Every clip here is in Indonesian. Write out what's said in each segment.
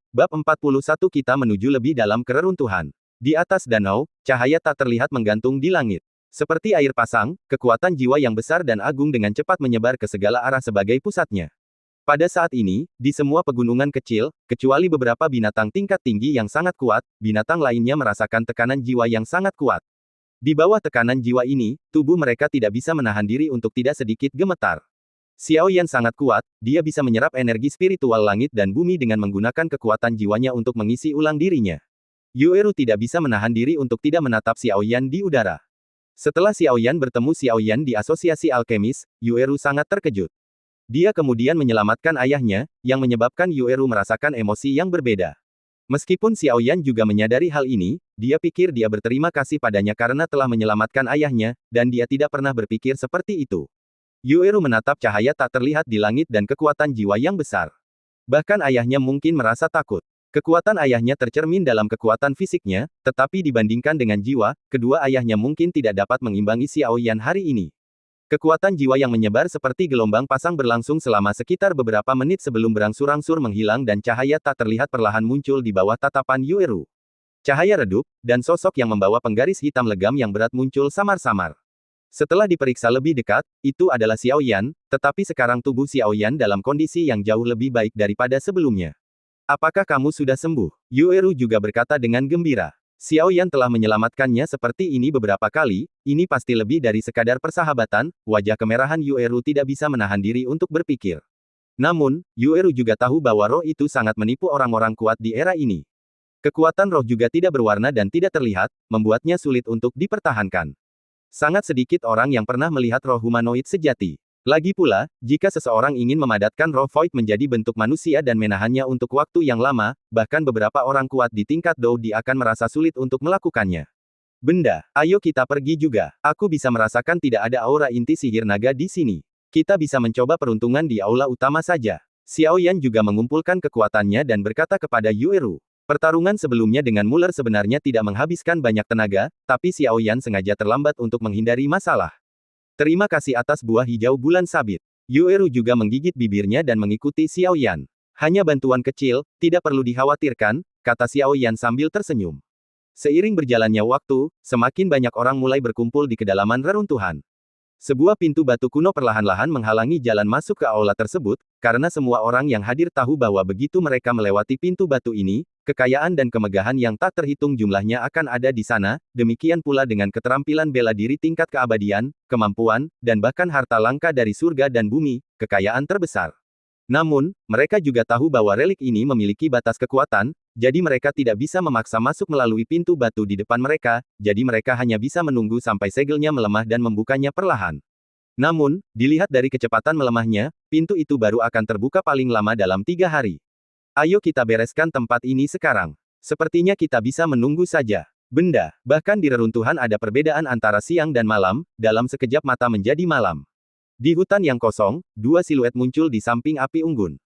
Bab 41 Kita menuju lebih dalam ke reruntuhan. Di atas danau, cahaya tak terlihat menggantung di langit. Seperti air pasang, kekuatan jiwa yang besar dan agung dengan cepat menyebar ke segala arah sebagai pusatnya. Pada saat ini, di semua pegunungan kecil, kecuali beberapa binatang tingkat tinggi yang sangat kuat, binatang lainnya merasakan tekanan jiwa yang sangat kuat. Di bawah tekanan jiwa ini, tubuh mereka tidak bisa menahan diri untuk tidak sedikit gemetar. Xiao Yan sangat kuat, dia bisa menyerap energi spiritual langit dan bumi dengan menggunakan kekuatan jiwanya untuk mengisi ulang dirinya. Yueru tidak bisa menahan diri untuk tidak menatap Xiao Yan di udara. Setelah Xiao Yan bertemu Xiao Yan di asosiasi alkemis, Yueru sangat terkejut. Dia kemudian menyelamatkan ayahnya, yang menyebabkan Yueru merasakan emosi yang berbeda. Meskipun Xiao Yan juga menyadari hal ini, dia pikir dia berterima kasih padanya karena telah menyelamatkan ayahnya, dan dia tidak pernah berpikir seperti itu. Yueru menatap cahaya tak terlihat di langit dan kekuatan jiwa yang besar. Bahkan ayahnya mungkin merasa takut. Kekuatan ayahnya tercermin dalam kekuatan fisiknya, tetapi dibandingkan dengan jiwa, kedua ayahnya mungkin tidak dapat mengimbangi Xiao Yan hari ini. Kekuatan jiwa yang menyebar seperti gelombang pasang berlangsung selama sekitar beberapa menit sebelum berangsur-angsur menghilang dan cahaya tak terlihat perlahan muncul di bawah tatapan Yueru. Cahaya redup, dan sosok yang membawa penggaris hitam legam yang berat muncul samar-samar. Setelah diperiksa lebih dekat, itu adalah Xiao Yan, tetapi sekarang tubuh Xiao Yan dalam kondisi yang jauh lebih baik daripada sebelumnya. Apakah kamu sudah sembuh? Yueru juga berkata dengan gembira. Xiao Yan telah menyelamatkannya seperti ini beberapa kali, ini pasti lebih dari sekadar persahabatan. Wajah kemerahan Yueru tidak bisa menahan diri untuk berpikir. Namun, Yueru juga tahu bahwa roh itu sangat menipu orang-orang kuat di era ini. Kekuatan roh juga tidak berwarna dan tidak terlihat, membuatnya sulit untuk dipertahankan. Sangat sedikit orang yang pernah melihat roh humanoid sejati. Lagi pula, jika seseorang ingin memadatkan roh void menjadi bentuk manusia dan menahannya untuk waktu yang lama, bahkan beberapa orang kuat di tingkat Doudi akan merasa sulit untuk melakukannya. Benda, ayo kita pergi juga. Aku bisa merasakan tidak ada aura inti sihir naga di sini. Kita bisa mencoba peruntungan di aula utama saja. Xiao Yan juga mengumpulkan kekuatannya dan berkata kepada Yueru. Pertarungan sebelumnya dengan Muller sebenarnya tidak menghabiskan banyak tenaga, tapi Xiao Yan sengaja terlambat untuk menghindari masalah. Terima kasih atas buah hijau bulan sabit. Yueru juga menggigit bibirnya dan mengikuti Xiao Yan. Hanya bantuan kecil, tidak perlu dikhawatirkan, kata Xiao Yan sambil tersenyum. Seiring berjalannya waktu, semakin banyak orang mulai berkumpul di kedalaman reruntuhan. Sebuah pintu batu kuno perlahan-lahan menghalangi jalan masuk ke aula tersebut, karena semua orang yang hadir tahu bahwa begitu mereka melewati pintu batu ini, kekayaan dan kemegahan yang tak terhitung jumlahnya akan ada di sana, demikian pula dengan keterampilan bela diri tingkat keabadian, kemampuan, dan bahkan harta langka dari surga dan bumi, kekayaan terbesar. Namun, mereka juga tahu bahwa relik ini memiliki batas kekuatan, jadi mereka tidak bisa memaksa masuk melalui pintu batu di depan mereka, jadi mereka hanya bisa menunggu sampai segelnya melemah dan membukanya perlahan. Namun, dilihat dari kecepatan melemahnya, pintu itu baru akan terbuka paling lama dalam 3 hari. Ayo kita bereskan tempat ini sekarang. Sepertinya kita bisa menunggu saja. Benda, bahkan di reruntuhan ada perbedaan antara siang dan malam, dalam sekejap mata menjadi malam. Di hutan yang kosong, 2 siluet muncul di samping api unggun.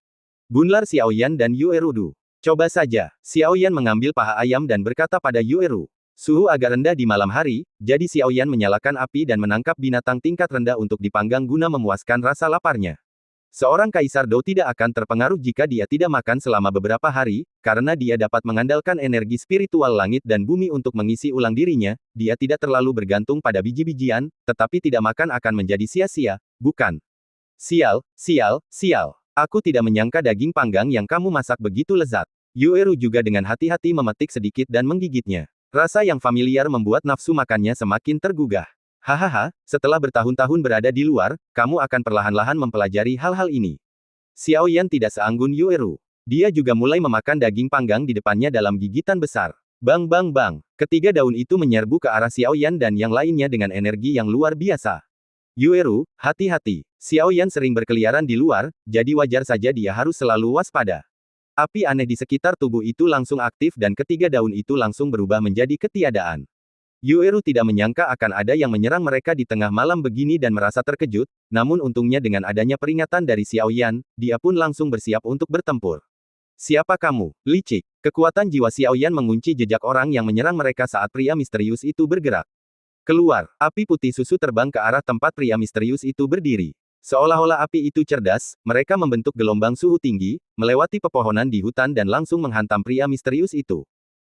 Bunlar Xiao Yan dan Yueru. Coba saja. Xiao Yan mengambil paha ayam dan berkata pada Yueru. Suhu agak rendah di malam hari, jadi Xiao Yan menyalakan api dan menangkap binatang tingkat rendah untuk dipanggang guna memuaskan rasa laparnya. Seorang kaisar Dou tidak akan terpengaruh jika dia tidak makan selama beberapa hari, karena dia dapat mengandalkan energi spiritual langit dan bumi untuk mengisi ulang dirinya, dia tidak terlalu bergantung pada biji-bijian, tetapi tidak makan akan menjadi sia-sia, bukan? Sial, sial, sial. Aku tidak menyangka daging panggang yang kamu masak begitu lezat. Yueru juga dengan hati-hati memetik sedikit dan menggigitnya. Rasa yang familiar membuat nafsu makannya semakin tergugah. Hahaha, setelah bertahun-tahun berada di luar, kamu akan perlahan-lahan mempelajari hal-hal ini. Xiao Yan tidak seanggun Yueru. Dia juga mulai memakan daging panggang di depannya dalam gigitan besar. Bang bang bang. Ketiga daun itu menyerbu ke arah Xiao Yan dan yang lainnya dengan energi yang luar biasa. Yueru, hati-hati. Xiao Yan sering berkeliaran di luar, jadi wajar saja dia harus selalu waspada. Api aneh di sekitar tubuh itu langsung aktif dan ketiga daun itu langsung berubah menjadi ketiadaan. Yueru tidak menyangka akan ada yang menyerang mereka di tengah malam begini dan merasa terkejut, namun untungnya dengan adanya peringatan dari Xiao Yan, dia pun langsung bersiap untuk bertempur. Siapa kamu, licik? Kekuatan jiwa Xiao Yan mengunci jejak orang yang menyerang mereka saat pria misterius itu bergerak. Keluar, api putih susu terbang ke arah tempat pria misterius itu berdiri. Seolah-olah api itu cerdas, mereka membentuk gelombang suhu tinggi, melewati pepohonan di hutan dan langsung menghantam pria misterius itu.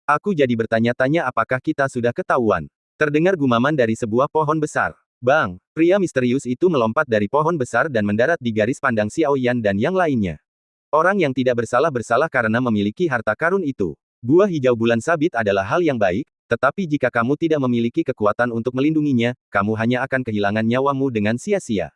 Aku jadi bertanya-tanya apakah kita sudah ketahuan. Terdengar gumaman dari sebuah pohon besar. Bang! Pria misterius itu melompat dari pohon besar dan mendarat di garis pandang Xiao Yan dan yang lainnya. Orang yang tidak bersalah karena memiliki harta karun itu. Buah hijau bulan sabit adalah hal yang baik, tetapi jika kamu tidak memiliki kekuatan untuk melindunginya, kamu hanya akan kehilangan nyawamu dengan sia-sia.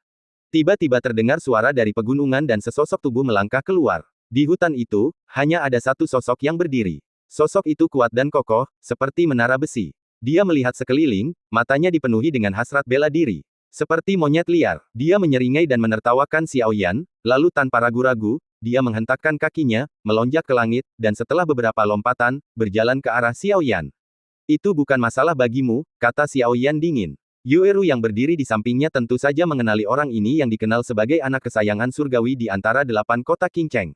Tiba-tiba terdengar suara dari pegunungan dan sesosok tubuh melangkah keluar. Di hutan itu, hanya ada satu sosok yang berdiri. Sosok itu kuat dan kokoh, seperti menara besi. Dia melihat sekeliling, matanya dipenuhi dengan hasrat bela diri. Seperti monyet liar, dia menyeringai dan menertawakan Xiao Yan, lalu tanpa ragu-ragu, dia menghentakkan kakinya, melonjak ke langit, dan setelah beberapa lompatan, berjalan ke arah Xiao Yan. Itu bukan masalah bagimu, kata Xiao Yan dingin. Yueru yang berdiri di sampingnya tentu saja mengenali orang ini yang dikenal sebagai anak kesayangan surgawi di antara 8 kota King Cheng.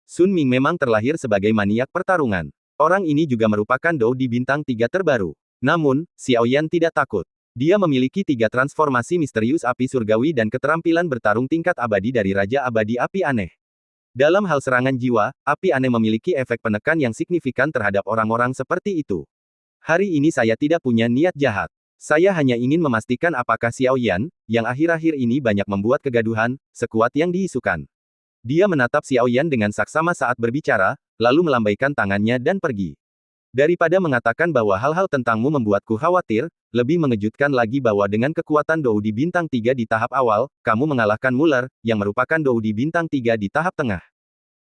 Sun Ming memang terlahir sebagai maniak pertarungan. Orang ini juga merupakan Dou di bintang 3 terbaru. Namun, Xiao Yan tidak takut. Dia memiliki 3 transformasi misterius api surgawi dan keterampilan bertarung tingkat abadi dari Raja Abadi Api Aneh. Dalam hal serangan jiwa, api aneh memiliki efek penekan yang signifikan terhadap orang-orang seperti itu. Hari ini saya tidak punya niat jahat. Saya hanya ingin memastikan apakah Xiao Yan, yang akhir-akhir ini banyak membuat kegaduhan, sekuat yang diisukan. Dia menatap Xiao Yan dengan saksama saat berbicara, lalu melambaikan tangannya dan pergi. Daripada mengatakan bahwa hal-hal tentangmu membuatku khawatir, lebih mengejutkan lagi bahwa dengan kekuatan Dou di bintang 3 di tahap awal, kamu mengalahkan Muller, yang merupakan Dou di bintang 3 di tahap tengah.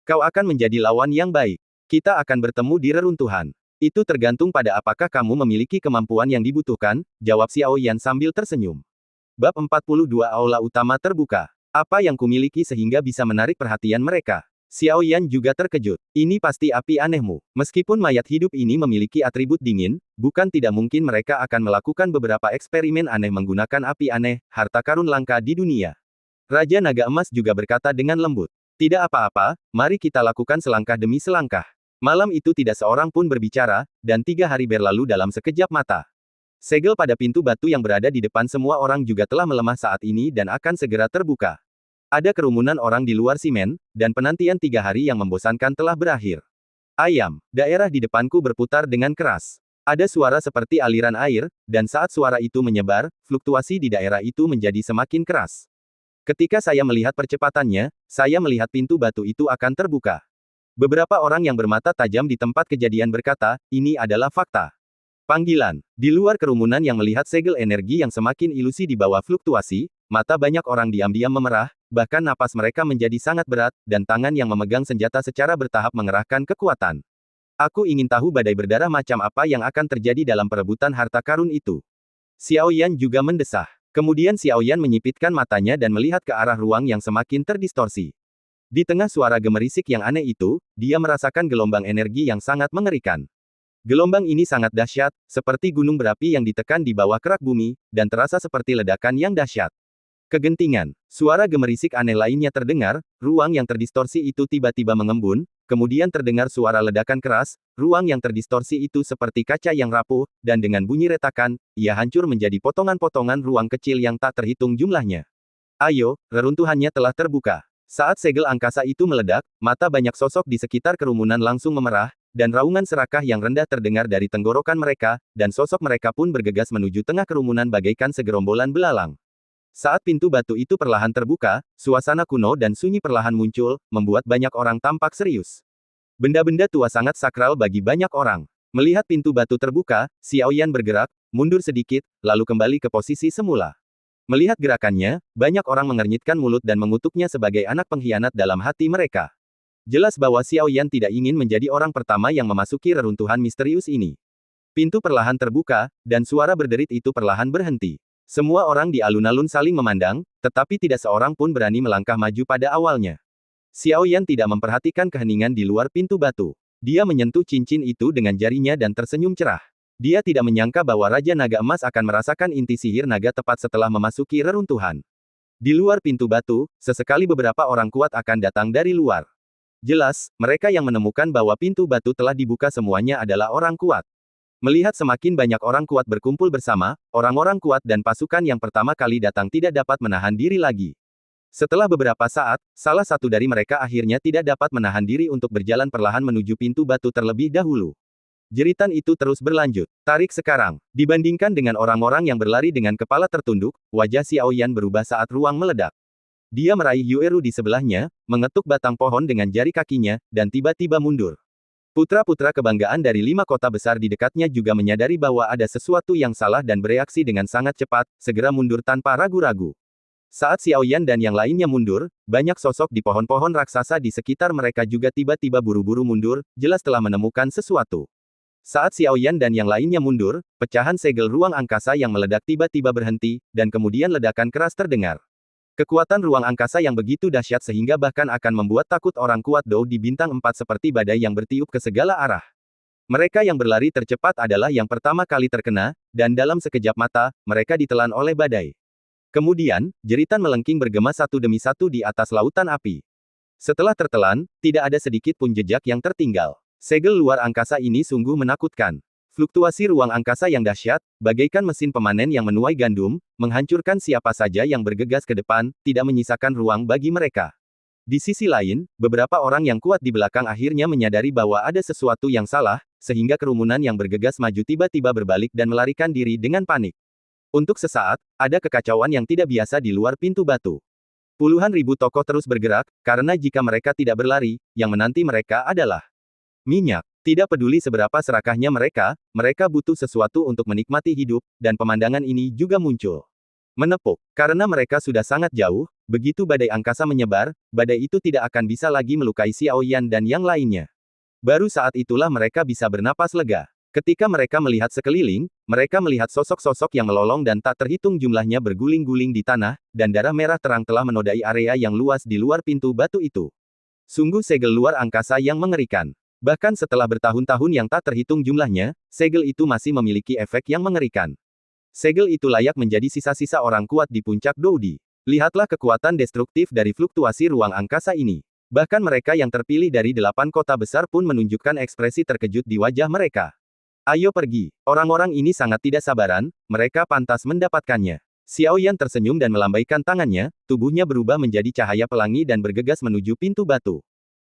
Kau akan menjadi lawan yang baik. Kita akan bertemu di reruntuhan. Itu tergantung pada apakah kamu memiliki kemampuan yang dibutuhkan, jawab Xiao Yan sambil tersenyum. Bab 42 Aula Utama terbuka. Apa yang kumiliki sehingga bisa menarik perhatian mereka? Xiao Yan juga terkejut. Ini pasti api anehmu. Meskipun mayat hidup ini memiliki atribut dingin, bukan tidak mungkin mereka akan melakukan beberapa eksperimen aneh menggunakan api aneh, harta karun langka di dunia. Raja Naga Emas juga berkata dengan lembut. Tidak apa-apa, mari kita lakukan selangkah demi selangkah. Malam itu tidak seorang pun berbicara, dan 3 hari berlalu dalam sekejap mata. Segel pada pintu batu yang berada di depan semua orang juga telah melemah saat ini dan akan segera terbuka. Ada kerumunan orang di luar simen, dan penantian 3 hari yang membosankan telah berakhir. Ayam, daerah di depanku berputar dengan keras. Ada suara seperti aliran air, dan saat suara itu menyebar, fluktuasi di daerah itu menjadi semakin keras. Ketika saya melihat percepatannya, saya melihat pintu batu itu akan terbuka. Beberapa orang yang bermata tajam di tempat kejadian berkata, ini adalah fakta. Panggilan. Di luar kerumunan yang melihat segel energi yang semakin ilusi di bawah fluktuasi, mata banyak orang diam-diam memerah, bahkan napas mereka menjadi sangat berat, dan tangan yang memegang senjata secara bertahap mengerahkan kekuatan. Aku ingin tahu badai berdarah macam apa yang akan terjadi dalam perebutan harta karun itu. Xiao Yan juga mendesah. Kemudian Xiao Yan menyipitkan matanya dan melihat ke arah ruang yang semakin terdistorsi. Di tengah suara gemerisik yang aneh itu, dia merasakan gelombang energi yang sangat mengerikan. Gelombang ini sangat dahsyat, seperti gunung berapi yang ditekan di bawah kerak bumi, dan terasa seperti ledakan yang dahsyat. Kegentingan. Suara gemerisik aneh lainnya terdengar, ruang yang terdistorsi itu tiba-tiba mengembun, kemudian terdengar suara ledakan keras, ruang yang terdistorsi itu seperti kaca yang rapuh, dan dengan bunyi retakan, ia hancur menjadi potongan-potongan ruang kecil yang tak terhitung jumlahnya. Ayo, reruntuhannya telah terbuka. Saat segel angkasa itu meledak, mata banyak sosok di sekitar kerumunan langsung memerah, dan raungan serakah yang rendah terdengar dari tenggorokan mereka, dan sosok mereka pun bergegas menuju tengah kerumunan bagaikan segerombolan belalang. Saat pintu batu itu perlahan terbuka, suasana kuno dan sunyi perlahan muncul, membuat banyak orang tampak serius. Benda-benda tua sangat sakral bagi banyak orang. Melihat pintu batu terbuka, Xiao Yan bergerak, mundur sedikit, lalu kembali ke posisi semula. Melihat gerakannya, banyak orang mengernyitkan mulut dan mengutuknya sebagai anak pengkhianat dalam hati mereka. Jelas bahwa Xiao Yan tidak ingin menjadi orang pertama yang memasuki reruntuhan misterius ini. Pintu perlahan terbuka, dan suara berderit itu perlahan berhenti. Semua orang di alun-alun saling memandang, tetapi tidak seorang pun berani melangkah maju pada awalnya. Xiao Yan tidak memperhatikan keheningan di luar pintu batu. Dia menyentuh cincin itu dengan jarinya dan tersenyum cerah. Dia tidak menyangka bahwa Raja Naga Emas akan merasakan inti sihir naga tepat setelah memasuki reruntuhan. Di luar pintu batu, sesekali beberapa orang kuat akan datang dari luar. Jelas, mereka yang menemukan bahwa pintu batu telah dibuka semuanya adalah orang kuat. Melihat semakin banyak orang kuat berkumpul bersama, orang-orang kuat dan pasukan yang pertama kali datang tidak dapat menahan diri lagi. Setelah beberapa saat, salah satu dari mereka akhirnya tidak dapat menahan diri untuk berjalan perlahan menuju pintu batu terlebih dahulu. Jeritan itu terus berlanjut. Tarik sekarang. Dibandingkan dengan orang-orang yang berlari dengan kepala tertunduk, wajah Xiao Yan berubah saat ruang meledak. Dia meraih Yueru di sebelahnya, mengetuk batang pohon dengan jari kakinya, dan tiba-tiba mundur. Putra-putra kebanggaan dari 5 kota besar di dekatnya juga menyadari bahwa ada sesuatu yang salah dan bereaksi dengan sangat cepat, segera mundur tanpa ragu-ragu. Saat Xiao Yan dan yang lainnya mundur, banyak sosok di pohon-pohon raksasa di sekitar mereka juga tiba-tiba buru-buru mundur, jelas telah menemukan sesuatu. Saat Xiao Yan dan yang lainnya mundur, pecahan segel ruang angkasa yang meledak tiba-tiba berhenti, dan kemudian ledakan keras terdengar. Kekuatan ruang angkasa yang begitu dahsyat sehingga bahkan akan membuat takut orang kuat Dou di bintang 4 seperti badai yang bertiup ke segala arah. Mereka yang berlari tercepat adalah yang pertama kali terkena, dan dalam sekejap mata, mereka ditelan oleh badai. Kemudian, jeritan melengking bergema satu demi satu di atas lautan api. Setelah tertelan, tidak ada sedikit pun jejak yang tertinggal. Segel luar angkasa ini sungguh menakutkan. Fluktuasi ruang angkasa yang dahsyat, bagaikan mesin pemanen yang menuai gandum, menghancurkan siapa saja yang bergegas ke depan, tidak menyisakan ruang bagi mereka. Di sisi lain, beberapa orang yang kuat di belakang akhirnya menyadari bahwa ada sesuatu yang salah, sehingga kerumunan yang bergegas maju tiba-tiba berbalik dan melarikan diri dengan panik. Untuk sesaat, ada kekacauan yang tidak biasa di luar pintu batu. Puluhan ribu tokoh terus bergerak, karena jika mereka tidak berlari, yang menanti mereka adalah minyak. Tidak peduli seberapa serakahnya mereka butuh sesuatu untuk menikmati hidup, dan pemandangan ini juga muncul. Menepuk. Karena mereka sudah sangat jauh, begitu badai angkasa menyebar, badai itu tidak akan bisa lagi melukai Xiao Yan dan yang lainnya. Baru saat itulah mereka bisa bernapas lega. Ketika mereka melihat sekeliling, mereka melihat sosok-sosok yang melolong dan tak terhitung jumlahnya berguling-guling di tanah, dan darah merah terang telah menodai area yang luas di luar pintu batu itu. Sungguh segel luar angkasa yang mengerikan. Bahkan setelah bertahun-tahun yang tak terhitung jumlahnya, segel itu masih memiliki efek yang mengerikan. Segel itu layak menjadi sisa-sisa orang kuat di puncak Doudi. Lihatlah kekuatan destruktif dari fluktuasi ruang angkasa ini. Bahkan mereka yang terpilih dari 8 kota besar pun menunjukkan ekspresi terkejut di wajah mereka. Ayo pergi. Orang-orang ini sangat tidak sabaran, mereka pantas mendapatkannya. Xiao Yan tersenyum dan melambaikan tangannya, tubuhnya berubah menjadi cahaya pelangi dan bergegas menuju pintu batu.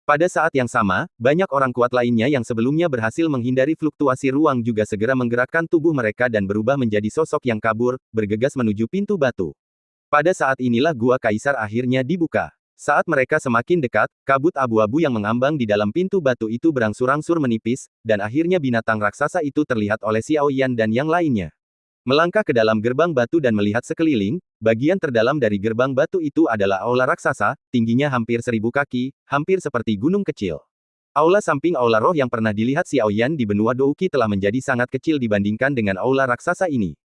Pada saat yang sama, banyak orang kuat lainnya yang sebelumnya berhasil menghindari fluktuasi ruang juga segera menggerakkan tubuh mereka dan berubah menjadi sosok yang kabur, bergegas menuju pintu batu. Pada saat inilah gua kaisar akhirnya dibuka. Saat mereka semakin dekat, kabut abu-abu yang mengambang di dalam pintu batu itu berangsur-angsur menipis, dan akhirnya binatang raksasa itu terlihat oleh Xiao Yan dan yang lainnya. Melangkah ke dalam gerbang batu dan melihat sekeliling, bagian terdalam dari gerbang batu itu adalah aula raksasa, tingginya hampir 1000 kaki, hampir seperti gunung kecil. Aula samping aula roh yang pernah dilihat Xiao Yan di benua Douqi telah menjadi sangat kecil dibandingkan dengan aula raksasa ini.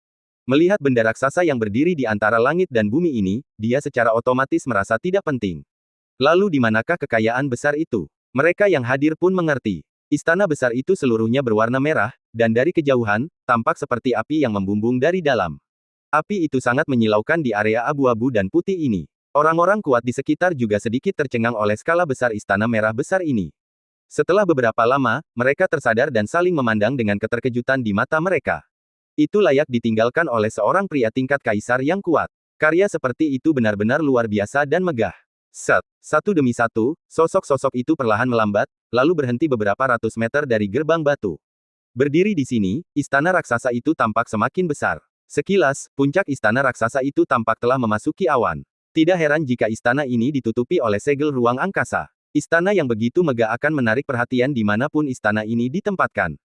Melihat benda raksasa yang berdiri di antara langit dan bumi ini, dia secara otomatis merasa tidak penting. Lalu di manakah kekayaan besar itu? Mereka yang hadir pun mengerti. Istana besar itu seluruhnya berwarna merah, dan dari kejauhan, tampak seperti api yang membumbung dari dalam. Api itu sangat menyilaukan di area abu-abu dan putih ini. Orang-orang kuat di sekitar juga sedikit tercengang oleh skala besar istana merah besar ini. Setelah beberapa lama, mereka tersadar dan saling memandang dengan keterkejutan di mata mereka. Itu layak ditinggalkan oleh seorang pria tingkat kaisar yang kuat. Karya seperti itu benar-benar luar biasa dan megah. Satu demi satu, sosok-sosok itu perlahan melambat, lalu berhenti beberapa ratus meter dari gerbang batu. Berdiri di sini, istana raksasa itu tampak semakin besar. Sekilas, puncak istana raksasa itu tampak telah memasuki awan. Tidak heran jika istana ini ditutupi oleh segel ruang angkasa. Istana yang begitu megah akan menarik perhatian dimanapun istana ini ditempatkan.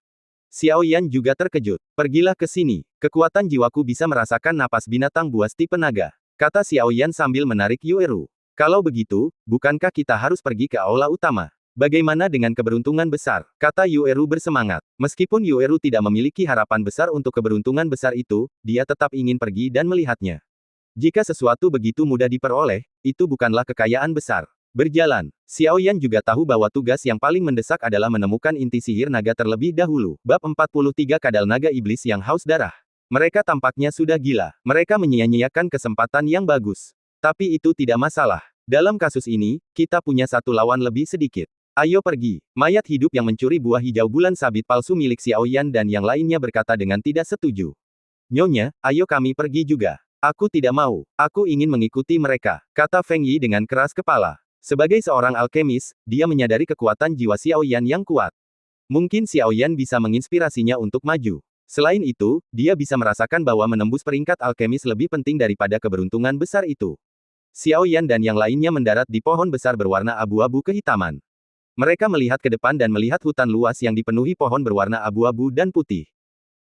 Xiao Yan juga terkejut. Pergilah ke sini. Kekuatan jiwaku bisa merasakan napas binatang buas tipe naga, kata Xiao Yan sambil menarik Yueru. Kalau begitu, bukankah kita harus pergi ke aula utama? Bagaimana dengan keberuntungan besar? Kata Yueru bersemangat. Meskipun Yueru tidak memiliki harapan besar untuk keberuntungan besar itu, dia tetap ingin pergi dan melihatnya. Jika sesuatu begitu mudah diperoleh, itu bukanlah kekayaan besar. Berjalan, Xiao Yan juga tahu bahwa tugas yang paling mendesak adalah menemukan inti sihir naga terlebih dahulu. Bab 43 Kadal Naga Iblis yang haus darah. Mereka tampaknya sudah gila. Mereka menyia-nyiakan kesempatan yang bagus. Tapi itu tidak masalah. Dalam kasus ini, kita punya satu lawan lebih sedikit. Ayo pergi. Mayat hidup yang mencuri buah hijau bulan sabit palsu milik Xiao Yan dan yang lainnya berkata dengan tidak setuju. Nyonya, ayo kami pergi juga. Aku tidak mau. Aku ingin mengikuti mereka, kata Feng Yi dengan keras kepala. Sebagai seorang alkemis, dia menyadari kekuatan jiwa Xiao Yan yang kuat. Mungkin Xiao Yan bisa menginspirasinya untuk maju. Selain itu, dia bisa merasakan bahwa menembus peringkat alkemis lebih penting daripada keberuntungan besar itu. Xiao Yan dan yang lainnya mendarat di pohon besar berwarna abu-abu kehitaman. Mereka melihat ke depan dan melihat hutan luas yang dipenuhi pohon berwarna abu-abu dan putih.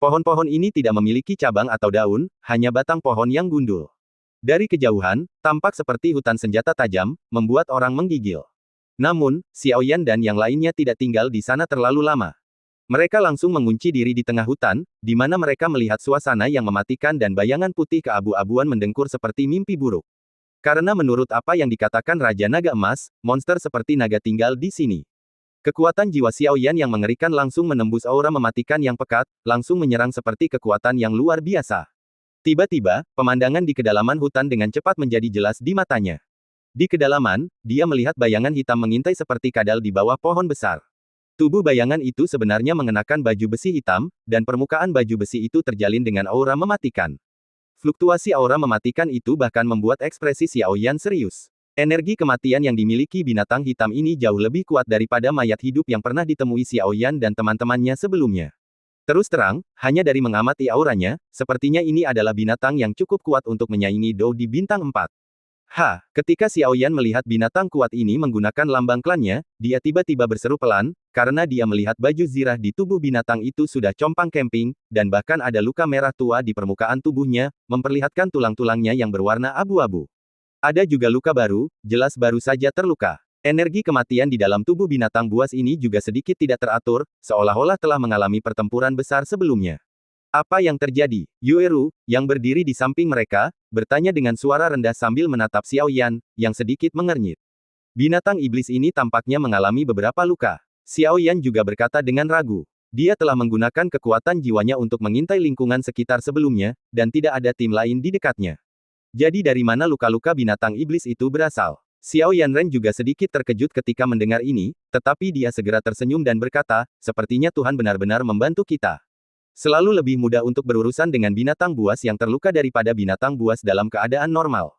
Pohon-pohon ini tidak memiliki cabang atau daun, hanya batang pohon yang gundul. Dari kejauhan, tampak seperti hutan senjata tajam, membuat orang menggigil. Namun, Xiao Yan dan yang lainnya tidak tinggal di sana terlalu lama. Mereka langsung mengunci diri di tengah hutan, di mana mereka melihat suasana yang mematikan dan bayangan putih keabu-abuan mendengkur seperti mimpi buruk. Karena menurut apa yang dikatakan Raja Naga Emas, monster seperti naga tinggal di sini. Kekuatan jiwa Xiao Yan yang mengerikan langsung menembus aura mematikan yang pekat, langsung menyerang seperti kekuatan yang luar biasa. Tiba-tiba, pemandangan di kedalaman hutan dengan cepat menjadi jelas di matanya. Di kedalaman, dia melihat bayangan hitam mengintai seperti kadal di bawah pohon besar. Tubuh bayangan itu sebenarnya mengenakan baju besi hitam, dan permukaan baju besi itu terjalin dengan aura mematikan. Fluktuasi aura mematikan itu bahkan membuat ekspresi Xiao Yan serius. Energi kematian yang dimiliki binatang hitam ini jauh lebih kuat daripada mayat hidup yang pernah ditemui Xiao Yan dan teman-temannya sebelumnya. Terus terang, hanya dari mengamati auranya, sepertinya ini adalah binatang yang cukup kuat untuk menyaingi Dou di bintang 4. Ketika Xiao Yan melihat binatang kuat ini menggunakan lambang klannya, dia tiba-tiba berseru pelan, karena dia melihat baju zirah di tubuh binatang itu sudah compang camping, dan bahkan ada luka merah tua di permukaan tubuhnya, memperlihatkan tulang-tulangnya yang berwarna abu-abu. Ada juga luka baru, jelas baru saja terluka. Energi kematian di dalam tubuh binatang buas ini juga sedikit tidak teratur, seolah-olah telah mengalami pertempuran besar sebelumnya. Apa yang terjadi? Yueru, yang berdiri di samping mereka, bertanya dengan suara rendah sambil menatap Xiao Yan, yang sedikit mengernyit. Binatang iblis ini tampaknya mengalami beberapa luka. Xiao Yan juga berkata dengan ragu. Dia telah menggunakan kekuatan jiwanya untuk mengintai lingkungan sekitar sebelumnya, dan tidak ada tim lain di dekatnya. Jadi dari mana luka-luka binatang iblis itu berasal? Xiao Yanren juga sedikit terkejut ketika mendengar ini, tetapi dia segera tersenyum dan berkata, sepertinya Tuhan benar-benar membantu kita. Selalu lebih mudah untuk berurusan dengan binatang buas yang terluka daripada binatang buas dalam keadaan normal.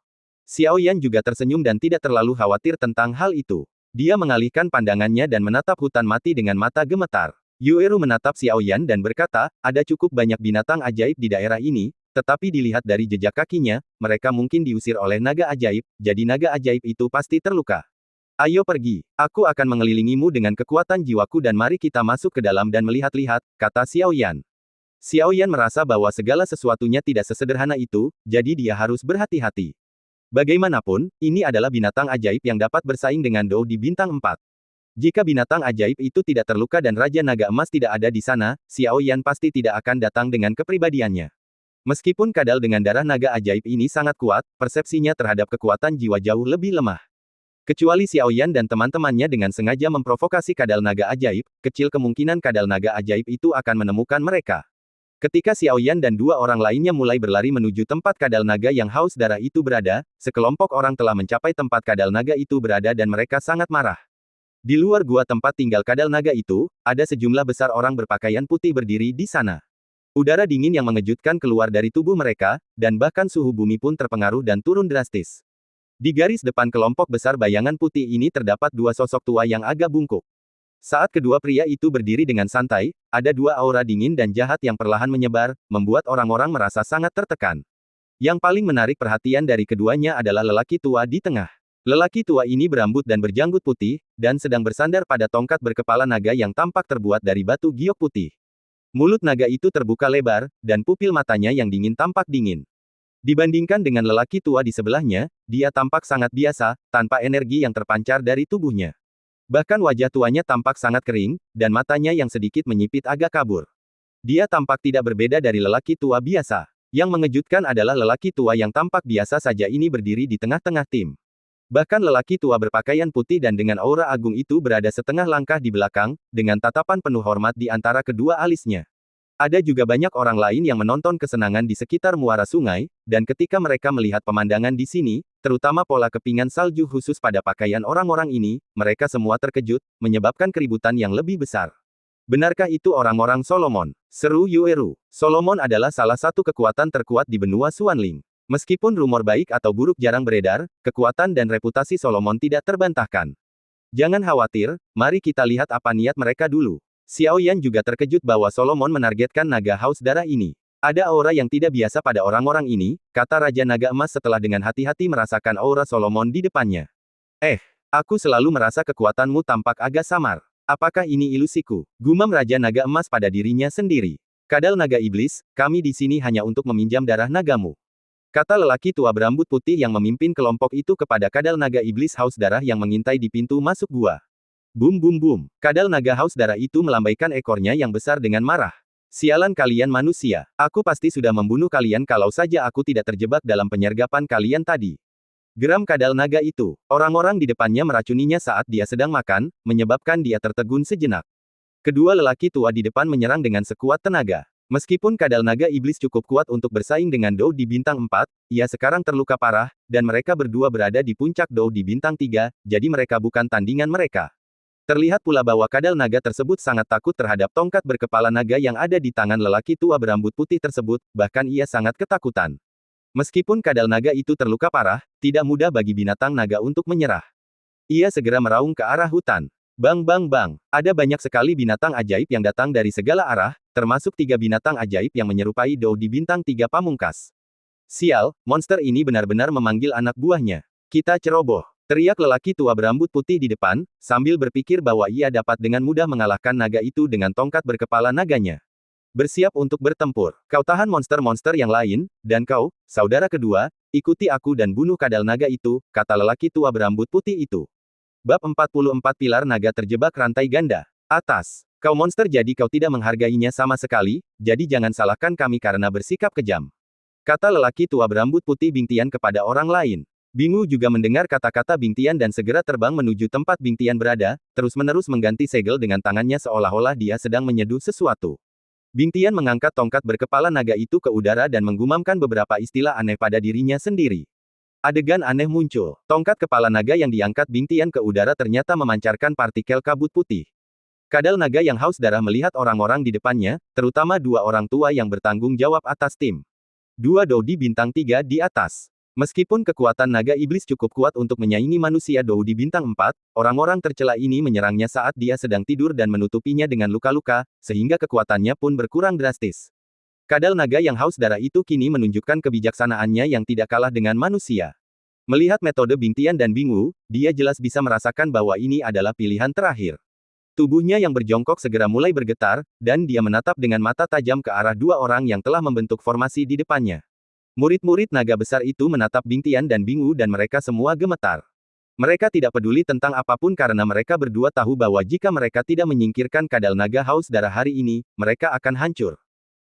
Xiao Yan juga tersenyum dan tidak terlalu khawatir tentang hal itu. Dia mengalihkan pandangannya dan menatap hutan mati dengan mata gemetar. Yueru menatap Xiao Yan dan berkata, ada cukup banyak binatang ajaib di daerah ini, tetapi dilihat dari jejak kakinya, mereka mungkin diusir oleh naga ajaib, jadi naga ajaib itu pasti terluka. Ayo pergi, aku akan mengelilingimu dengan kekuatan jiwaku dan mari kita masuk ke dalam dan melihat-lihat, kata Xiao Yan. Xiao Yan merasa bahwa segala sesuatunya tidak sesederhana itu, jadi dia harus berhati-hati. Bagaimanapun, ini adalah binatang ajaib yang dapat bersaing dengan Dou di bintang 4. Jika binatang ajaib itu tidak terluka dan Raja Naga Emas tidak ada di sana, Xiao Yan pasti tidak akan datang dengan kepribadiannya. Meskipun kadal dengan darah naga ajaib ini sangat kuat, persepsinya terhadap kekuatan jiwa jauh lebih lemah. Kecuali Xiao Yan dan teman-temannya dengan sengaja memprovokasi kadal naga ajaib, kecil kemungkinan kadal naga ajaib itu akan menemukan mereka. Ketika Xiao Yan dan dua orang lainnya mulai berlari menuju tempat kadal naga yang haus darah itu berada, sekelompok orang telah mencapai tempat kadal naga itu berada dan mereka sangat marah. Di luar gua tempat tinggal kadal naga itu, ada sejumlah besar orang berpakaian putih berdiri di sana. Udara dingin yang mengejutkan keluar dari tubuh mereka, dan bahkan suhu bumi pun terpengaruh dan turun drastis. Di garis depan kelompok besar bayangan putih ini terdapat dua sosok tua yang agak bungkuk. Saat kedua pria itu berdiri dengan santai, ada dua aura dingin dan jahat yang perlahan menyebar, membuat orang-orang merasa sangat tertekan. Yang paling menarik perhatian dari keduanya adalah lelaki tua di tengah. Lelaki tua ini berambut dan berjanggut putih, dan sedang bersandar pada tongkat berkepala naga yang tampak terbuat dari batu giok putih. Mulut naga itu terbuka lebar, dan pupil matanya yang dingin tampak dingin. Dibandingkan dengan lelaki tua di sebelahnya, dia tampak sangat biasa, tanpa energi yang terpancar dari tubuhnya. Bahkan wajah tuanya tampak sangat kering, dan matanya yang sedikit menyipit agak kabur. Dia tampak tidak berbeda dari lelaki tua biasa. Yang mengejutkan adalah lelaki tua yang tampak biasa saja ini berdiri di tengah-tengah tim. Bahkan lelaki tua berpakaian putih dan dengan aura agung itu berada setengah langkah di belakang, dengan tatapan penuh hormat di antara kedua alisnya. Ada juga banyak orang lain yang menonton kesenangan di sekitar muara sungai, dan ketika mereka melihat pemandangan di sini, terutama pola kepingan salju khusus pada pakaian orang-orang ini, mereka semua terkejut, menyebabkan keributan yang lebih besar. Benarkah itu orang-orang Solomon? Seru Yueru. Solomon adalah salah satu kekuatan terkuat di benua Xuanling. Meskipun rumor baik atau buruk jarang beredar, kekuatan dan reputasi Solomon tidak terbantahkan. Jangan khawatir, mari kita lihat apa niat mereka dulu. Xiao Yan juga terkejut bahwa Solomon menargetkan naga haus darah ini. Ada aura yang tidak biasa pada orang-orang ini, kata Raja Naga Emas setelah dengan hati-hati merasakan aura Solomon di depannya. Aku selalu merasa kekuatanmu tampak agak samar. Apakah ini ilusiku? Gumam Raja Naga Emas pada dirinya sendiri. Kadal naga iblis, kami di sini hanya untuk meminjam darah nagamu. Kata lelaki tua berambut putih yang memimpin kelompok itu kepada kadal naga iblis haus darah yang mengintai di pintu masuk gua. Bum bum bum. Kadal naga haus darah itu melambaikan ekornya yang besar dengan marah. Sialan kalian manusia. Aku pasti sudah membunuh kalian kalau saja aku tidak terjebak dalam penyergapan kalian tadi. Geram kadal naga itu. Orang-orang di depannya meracuninya saat dia sedang makan, menyebabkan dia tertegun sejenak. Kedua lelaki tua di depan menyerang dengan sekuat tenaga. Meskipun kadal naga iblis cukup kuat untuk bersaing dengan Dou di bintang 4, ia sekarang terluka parah, dan mereka berdua berada di puncak Dou di bintang 3, jadi mereka bukan tandingan mereka. Terlihat pula bahwa kadal naga tersebut sangat takut terhadap tongkat berkepala naga yang ada di tangan lelaki tua berambut putih tersebut, bahkan ia sangat ketakutan. Meskipun kadal naga itu terluka parah, tidak mudah bagi binatang naga untuk menyerah. Ia segera meraung ke arah hutan. Bang bang bang, ada banyak sekali binatang ajaib yang datang dari segala arah, termasuk 3 binatang ajaib yang menyerupai Dou di bintang 3 pamungkas. Sial, monster ini benar-benar memanggil anak buahnya. Kita ceroboh. Teriak lelaki tua berambut putih di depan, sambil berpikir bahwa ia dapat dengan mudah mengalahkan naga itu dengan tongkat berkepala naganya. Bersiap untuk bertempur. Kau tahan monster-monster yang lain, dan kau, saudara kedua, ikuti aku dan bunuh kadal naga itu, kata lelaki tua berambut putih itu. Bab 44 Pilar Naga Terjebak Rantai Ganda. Atas. Kau monster jadi kau tidak menghargainya sama sekali, jadi jangan salahkan kami karena bersikap kejam. Kata lelaki tua berambut putih Bingtian kepada orang lain. Bingu juga mendengar kata-kata Bingtian dan segera terbang menuju tempat Bingtian berada, terus-menerus mengganti segel dengan tangannya seolah-olah dia sedang menyeduh sesuatu. Bingtian mengangkat tongkat berkepala naga itu ke udara dan menggumamkan beberapa istilah aneh pada dirinya sendiri. Adegan aneh muncul. Tongkat kepala naga yang diangkat Bingtian ke udara ternyata memancarkan partikel kabut putih. Kadal naga yang haus darah melihat orang-orang di depannya, terutama 2 orang tua yang bertanggung jawab atas tim. 2 Dou di bintang 3 di atas. Meskipun kekuatan naga iblis cukup kuat untuk menyaingi manusia Dou di bintang 4, orang-orang tercela ini menyerangnya saat dia sedang tidur dan menutupinya dengan luka-luka, sehingga kekuatannya pun berkurang drastis. Kadal naga yang haus darah itu kini menunjukkan kebijaksanaannya yang tidak kalah dengan manusia. Melihat metode Bingtian dan Bingu, dia jelas bisa merasakan bahwa ini adalah pilihan terakhir. Tubuhnya yang berjongkok segera mulai bergetar, dan dia menatap dengan mata tajam ke arah 2 orang yang telah membentuk formasi di depannya. Murid-murid naga besar itu menatap Bingtian dan Bingu dan mereka semua gemetar. Mereka tidak peduli tentang apapun karena mereka berdua tahu bahwa jika mereka tidak menyingkirkan kadal naga haus darah hari ini, mereka akan hancur.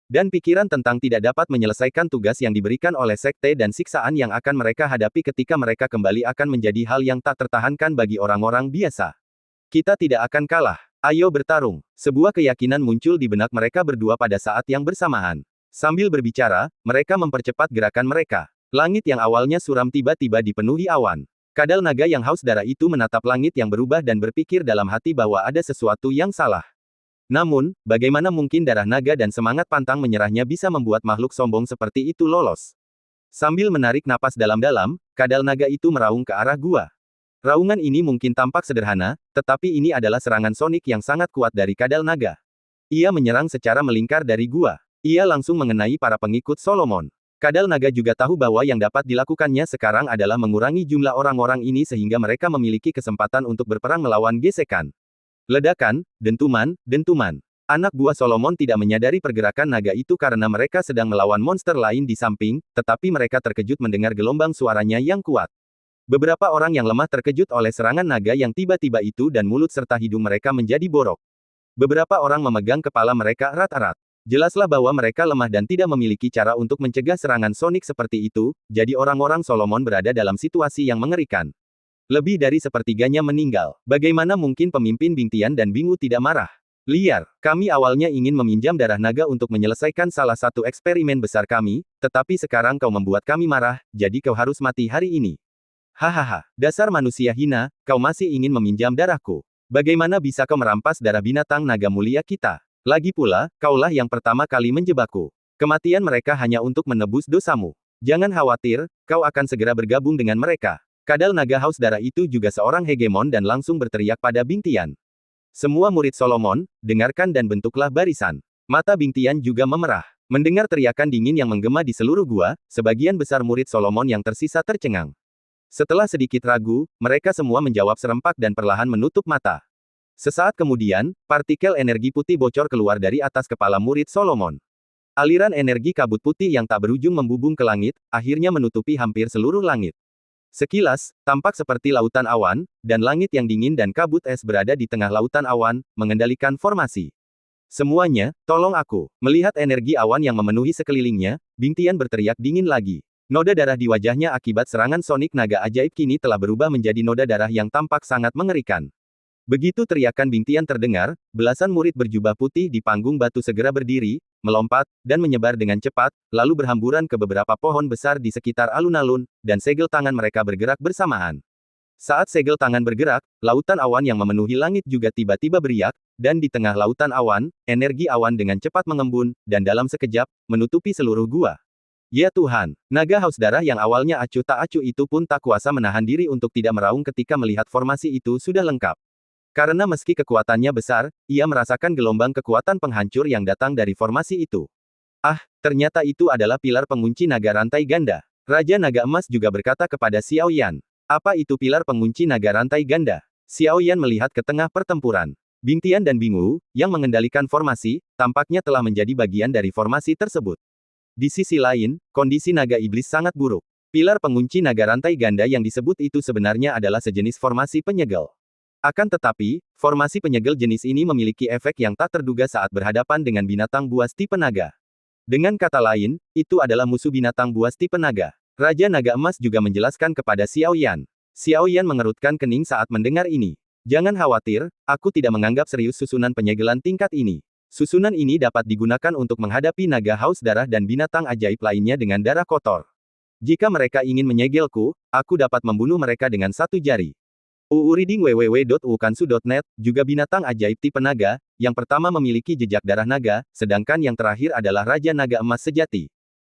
Dan pikiran tentang tidak dapat menyelesaikan tugas yang diberikan oleh sekte dan siksaan yang akan mereka hadapi ketika mereka kembali akan menjadi hal yang tak tertahankan bagi orang-orang biasa. Kita tidak akan kalah. Ayo bertarung. Sebuah keyakinan muncul di benak mereka berdua pada saat yang bersamaan. Sambil berbicara, mereka mempercepat gerakan mereka. Langit yang awalnya suram tiba-tiba dipenuhi awan. Kadal naga yang haus darah itu menatap langit yang berubah dan berpikir dalam hati bahwa ada sesuatu yang salah. Namun, bagaimana mungkin darah naga dan semangat pantang menyerahnya bisa membuat makhluk sombong seperti itu lolos? Sambil menarik napas dalam-dalam, kadal naga itu meraung ke arah gua. Raungan ini mungkin tampak sederhana, tetapi ini adalah serangan sonik yang sangat kuat dari kadal naga. Ia menyerang secara melingkar dari gua. Ia langsung mengenai para pengikut Solomon. Kadal naga juga tahu bahwa yang dapat dilakukannya sekarang adalah mengurangi jumlah orang-orang ini sehingga mereka memiliki kesempatan untuk berperang melawan gesekan. Ledakan, dentuman, dentuman. Anak buah Solomon tidak menyadari pergerakan naga itu karena mereka sedang melawan monster lain di samping, tetapi mereka terkejut mendengar gelombang suaranya yang kuat. Beberapa orang yang lemah terkejut oleh serangan naga yang tiba-tiba itu dan mulut serta hidung mereka menjadi borok. Beberapa orang memegang kepala mereka erat-erat. Jelaslah bahwa mereka lemah dan tidak memiliki cara untuk mencegah serangan sonik seperti itu, jadi orang-orang Solomon berada dalam situasi yang mengerikan. Lebih dari sepertiganya meninggal. Bagaimana mungkin pemimpin Bingtian dan Bingu tidak marah? Liar, kami awalnya ingin meminjam darah naga untuk menyelesaikan salah satu eksperimen besar kami, tetapi sekarang kau membuat kami marah, jadi kau harus mati hari ini. Hahaha, dasar manusia hina, kau masih ingin meminjam darahku. Bagaimana bisa kau merampas darah binatang naga mulia kita? Lagi pula, kaulah yang pertama kali menjebakku. Kematian mereka hanya untuk menebus dosamu. Jangan khawatir, kau akan segera bergabung dengan mereka. Kadal naga haus darah itu juga seorang hegemon dan langsung berteriak pada Bing Tian. Semua murid Solomon, dengarkan dan bentuklah barisan. Mata Bing Tian juga memerah. Mendengar teriakan dingin yang menggema di seluruh gua, sebagian besar murid Solomon yang tersisa tercengang. Setelah sedikit ragu, mereka semua menjawab serempak dan perlahan menutup mata. Sesaat kemudian, partikel energi putih bocor keluar dari atas kepala murid Solomon. Aliran energi kabut putih yang tak berujung membubung ke langit, akhirnya menutupi hampir seluruh langit. Sekilas, tampak seperti lautan awan, dan langit yang dingin dan kabut es berada di tengah lautan awan, mengendalikan formasi. Semuanya, tolong aku. Melihat energi awan yang memenuhi sekelilingnya, Bing Tian berteriak dingin lagi. Noda darah di wajahnya akibat serangan sonik naga ajaib kini telah berubah menjadi noda darah yang tampak sangat mengerikan. Begitu teriakan Bing Tian terdengar, belasan murid berjubah putih di panggung batu segera berdiri, melompat, dan menyebar dengan cepat, lalu berhamburan ke beberapa pohon besar di sekitar alun-alun, dan segel tangan mereka bergerak bersamaan. Saat segel tangan bergerak, lautan awan yang memenuhi langit juga tiba-tiba beriak, dan di tengah lautan awan, energi awan dengan cepat mengembun, dan dalam sekejap, menutupi seluruh gua. Ya Tuhan, naga haus darah yang awalnya acuh tak acuh itu pun tak kuasa menahan diri untuk tidak meraung ketika melihat formasi itu sudah lengkap. Karena meski kekuatannya besar, ia merasakan gelombang kekuatan penghancur yang datang dari formasi itu. Ah, ternyata itu adalah pilar pengunci naga rantai ganda. Raja Naga Emas juga berkata kepada Xiao Yan. Apa itu pilar pengunci naga rantai ganda? Xiao Yan melihat ke tengah pertempuran. Bing Tian dan Bing Wu, yang mengendalikan formasi, tampaknya telah menjadi bagian dari formasi tersebut. Di sisi lain, kondisi naga iblis sangat buruk. Pilar pengunci naga rantai ganda yang disebut itu sebenarnya adalah sejenis formasi penyegel. Akan tetapi, formasi penyegel jenis ini memiliki efek yang tak terduga saat berhadapan dengan binatang buas tipe naga. Dengan kata lain, itu adalah musuh binatang buas tipe naga. Raja Naga Emas juga menjelaskan kepada Xiao Yan. Xiao Yan mengerutkan kening saat mendengar ini. Jangan khawatir, aku tidak menganggap serius susunan penyegelan tingkat ini. Susunan ini dapat digunakan untuk menghadapi naga haus darah dan binatang ajaib lainnya dengan darah kotor. Jika mereka ingin menyegelku, aku dapat membunuh mereka dengan satu jari. Reading www.wukansu.net, juga binatang ajaib tipe naga, yang pertama memiliki jejak darah naga, sedangkan yang terakhir adalah Raja Naga Emas sejati.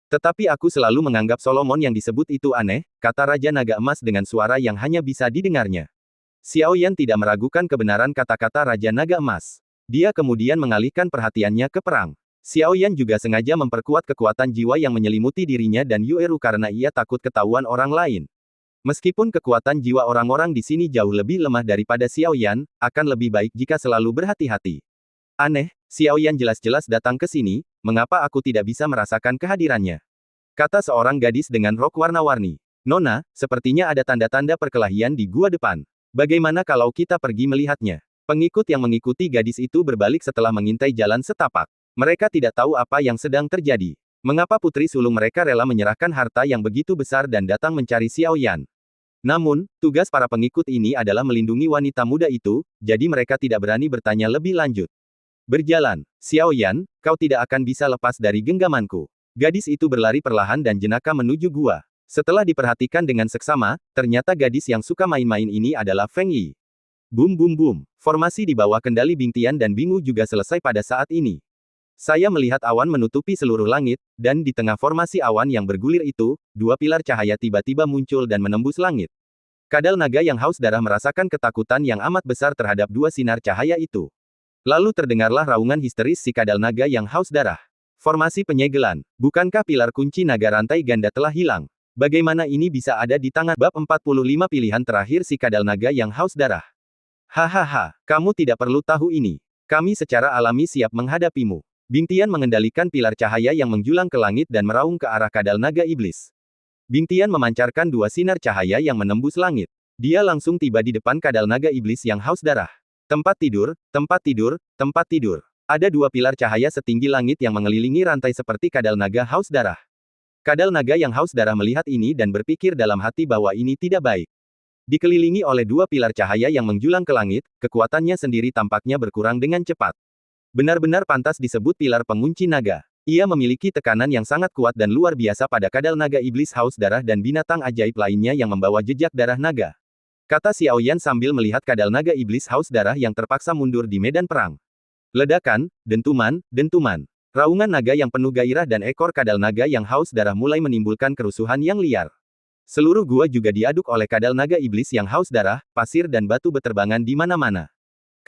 Tetapi aku selalu menganggap Solomon yang disebut itu aneh, kata Raja Naga Emas dengan suara yang hanya bisa didengarnya. Xiao Yan tidak meragukan kebenaran kata-kata Raja Naga Emas. Dia kemudian mengalihkan perhatiannya ke perang. Xiao Yan juga sengaja memperkuat kekuatan jiwa yang menyelimuti dirinya dan Yueru karena ia takut ketahuan orang lain. Meskipun kekuatan jiwa orang-orang di sini jauh lebih lemah daripada Xiao Yan, akan lebih baik jika selalu berhati-hati. Aneh, Xiao Yan jelas-jelas datang ke sini, mengapa aku tidak bisa merasakan kehadirannya? Kata seorang gadis dengan rok warna-warni. Nona, sepertinya ada tanda-tanda perkelahian di gua depan. Bagaimana kalau kita pergi melihatnya? Pengikut yang mengikuti gadis itu berbalik setelah mengintai jalan setapak. Mereka tidak tahu apa yang sedang terjadi. Mengapa putri sulung mereka rela menyerahkan harta yang begitu besar dan datang mencari Xiao Yan? Namun, tugas para pengikut ini adalah melindungi wanita muda itu, jadi mereka tidak berani bertanya lebih lanjut. Berjalan, Xiao Yan, kau tidak akan bisa lepas dari genggamanku. Gadis itu berlari perlahan dan jenaka menuju gua. Setelah diperhatikan dengan seksama, ternyata gadis yang suka main-main ini adalah Feng Yi. Boom boom boom, formasi di bawah kendali Bing Tian dan Bing Wu juga selesai pada saat ini. Saya melihat awan menutupi seluruh langit, dan di tengah formasi awan yang bergulir itu, dua pilar cahaya tiba-tiba muncul dan menembus langit. Kadal naga yang haus darah merasakan ketakutan yang amat besar terhadap dua sinar cahaya itu. Lalu terdengarlah raungan histeris si kadal naga yang haus darah. Formasi penyegelan. Bukankah pilar kunci naga rantai ganda telah hilang? Bagaimana ini bisa ada di tangan? Bab 45 pilihan terakhir si kadal naga yang haus darah. Hahaha, kamu tidak perlu tahu ini. Kami secara alami siap menghadapimu. Bing Tian mengendalikan pilar cahaya yang menjulang ke langit dan meraung ke arah kadal naga iblis. Bing Tian memancarkan dua sinar cahaya yang menembus langit. Dia langsung tiba di depan kadal naga iblis yang haus darah. Tempat tidur, tempat tidur, tempat tidur. Ada dua pilar cahaya setinggi langit yang mengelilingi rantai seperti kadal naga haus darah. Kadal naga yang haus darah melihat ini dan berpikir dalam hati bahwa ini tidak baik. Dikelilingi oleh dua pilar cahaya yang menjulang ke langit, kekuatannya sendiri tampaknya berkurang dengan cepat. Benar-benar pantas disebut pilar pengunci naga. Ia memiliki tekanan yang sangat kuat dan luar biasa pada kadal naga iblis haus darah dan binatang ajaib lainnya yang membawa jejak darah naga. Kata Xiao Yan sambil melihat kadal naga iblis haus darah yang terpaksa mundur di medan perang. Ledakan, dentuman, dentuman. Raungan naga yang penuh gairah dan ekor kadal naga yang haus darah mulai menimbulkan kerusuhan yang liar. Seluruh gua juga diaduk oleh kadal naga iblis yang haus darah, pasir dan batu beterbangan di mana-mana.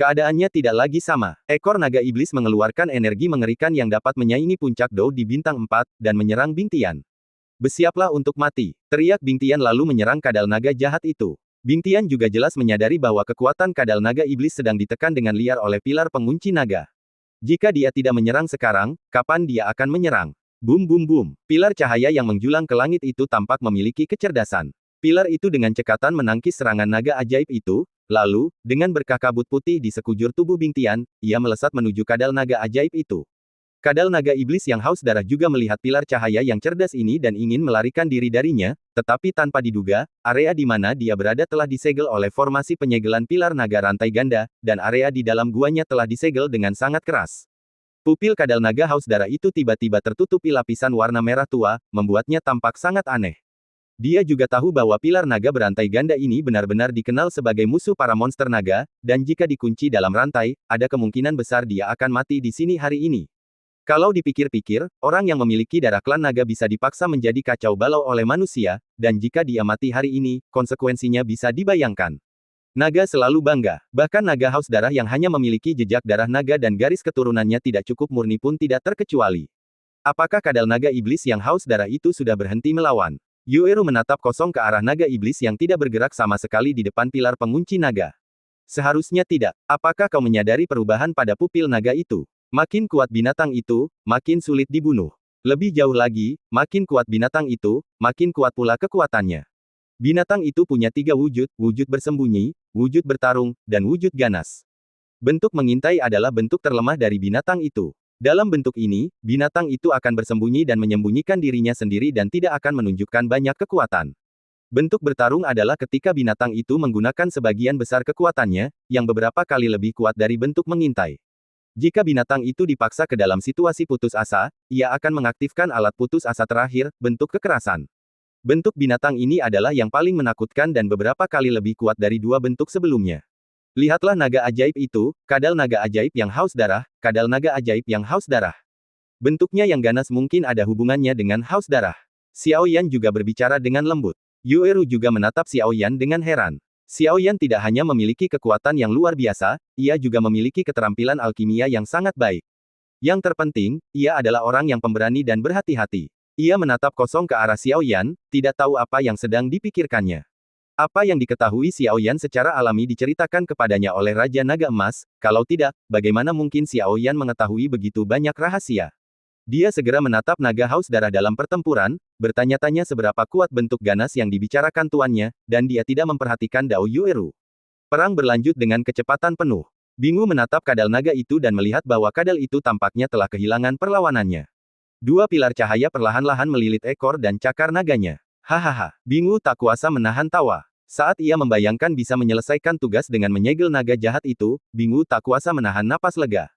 Keadaannya tidak lagi sama. Ekor naga iblis mengeluarkan energi mengerikan yang dapat menyaingi puncak Dou di bintang 4, dan menyerang Bing Tian. "Bersiaplah untuk mati," teriak Bing Tian lalu menyerang kadal naga jahat itu. Bing Tian juga jelas menyadari bahwa kekuatan kadal naga iblis sedang ditekan dengan liar oleh pilar pengunci naga. Jika dia tidak menyerang sekarang, kapan dia akan menyerang? Bum bum bum. Pilar cahaya yang menjulang ke langit itu tampak memiliki kecerdasan. Pilar itu dengan cekatan menangkis serangan naga ajaib itu, lalu, dengan berkah kabut putih di sekujur tubuh Bing Tian, ia melesat menuju kadal naga ajaib itu. Kadal naga iblis yang haus darah juga melihat pilar cahaya yang cerdas ini dan ingin melarikan diri darinya, tetapi tanpa diduga, area di mana dia berada telah disegel oleh formasi penyegelan pilar naga rantai ganda, dan area di dalam guanya telah disegel dengan sangat keras. Pupil kadal naga haus darah itu tiba-tiba tertutupi lapisan warna merah tua, membuatnya tampak sangat aneh. Dia juga tahu bahwa pilar naga berantai ganda ini benar-benar dikenal sebagai musuh para monster naga, dan jika dikunci dalam rantai, ada kemungkinan besar dia akan mati di sini hari ini. Kalau dipikir-pikir, orang yang memiliki darah klan naga bisa dipaksa menjadi kacau balau oleh manusia, dan jika dia mati hari ini, konsekuensinya bisa dibayangkan. Naga selalu bangga, bahkan naga haus darah yang hanya memiliki jejak darah naga dan garis keturunannya tidak cukup murni pun tidak terkecuali. Apakah kadal naga iblis yang haus darah itu sudah berhenti melawan? Yueru menatap kosong ke arah naga iblis yang tidak bergerak sama sekali di depan pilar pengunci naga. Seharusnya tidak. Apakah kau menyadari perubahan pada pupil naga itu? Makin kuat binatang itu, makin sulit dibunuh. Lebih jauh lagi, makin kuat binatang itu, makin kuat pula kekuatannya. Binatang itu punya 3 wujud, wujud bersembunyi, wujud bertarung, dan wujud ganas. Bentuk mengintai adalah bentuk terlemah dari binatang itu. Dalam bentuk ini, binatang itu akan bersembunyi dan menyembunyikan dirinya sendiri dan tidak akan menunjukkan banyak kekuatan. Bentuk bertarung adalah ketika binatang itu menggunakan sebagian besar kekuatannya, yang beberapa kali lebih kuat dari bentuk mengintai. Jika binatang itu dipaksa ke dalam situasi putus asa, ia akan mengaktifkan alat putus asa terakhir, bentuk kekerasan. Bentuk binatang ini adalah yang paling menakutkan dan beberapa kali lebih kuat dari 2 bentuk sebelumnya. Lihatlah naga ajaib itu, kadal naga ajaib yang haus darah, kadal naga ajaib yang haus darah. Bentuknya yang ganas mungkin ada hubungannya dengan haus darah. Xiao Yan juga berbicara dengan lembut. Yueru juga menatap Xiao Yan dengan heran. Xiao Yan tidak hanya memiliki kekuatan yang luar biasa, ia juga memiliki keterampilan alkimia yang sangat baik. Yang terpenting, ia adalah orang yang pemberani dan berhati-hati. Ia menatap kosong ke arah Xiao Yan, tidak tahu apa yang sedang dipikirkannya. Apa yang diketahui Xiao Yan secara alami diceritakan kepadanya oleh Raja Naga Emas, kalau tidak, bagaimana mungkin Xiao Yan mengetahui begitu banyak rahasia? Dia segera menatap naga haus darah dalam pertempuran, bertanya-tanya seberapa kuat bentuk ganas yang dibicarakan tuannya, dan dia tidak memperhatikan Dao Yueru. Perang berlanjut dengan kecepatan penuh. Bingu menatap kadal naga itu dan melihat bahwa kadal itu tampaknya telah kehilangan perlawanannya. 2 pilar cahaya perlahan-lahan melilit ekor dan cakar naganya. Hahaha, Bingu tak kuasa menahan tawa. Saat ia membayangkan bisa menyelesaikan tugas dengan menyegel naga jahat itu, Bingu tak kuasa menahan napas lega.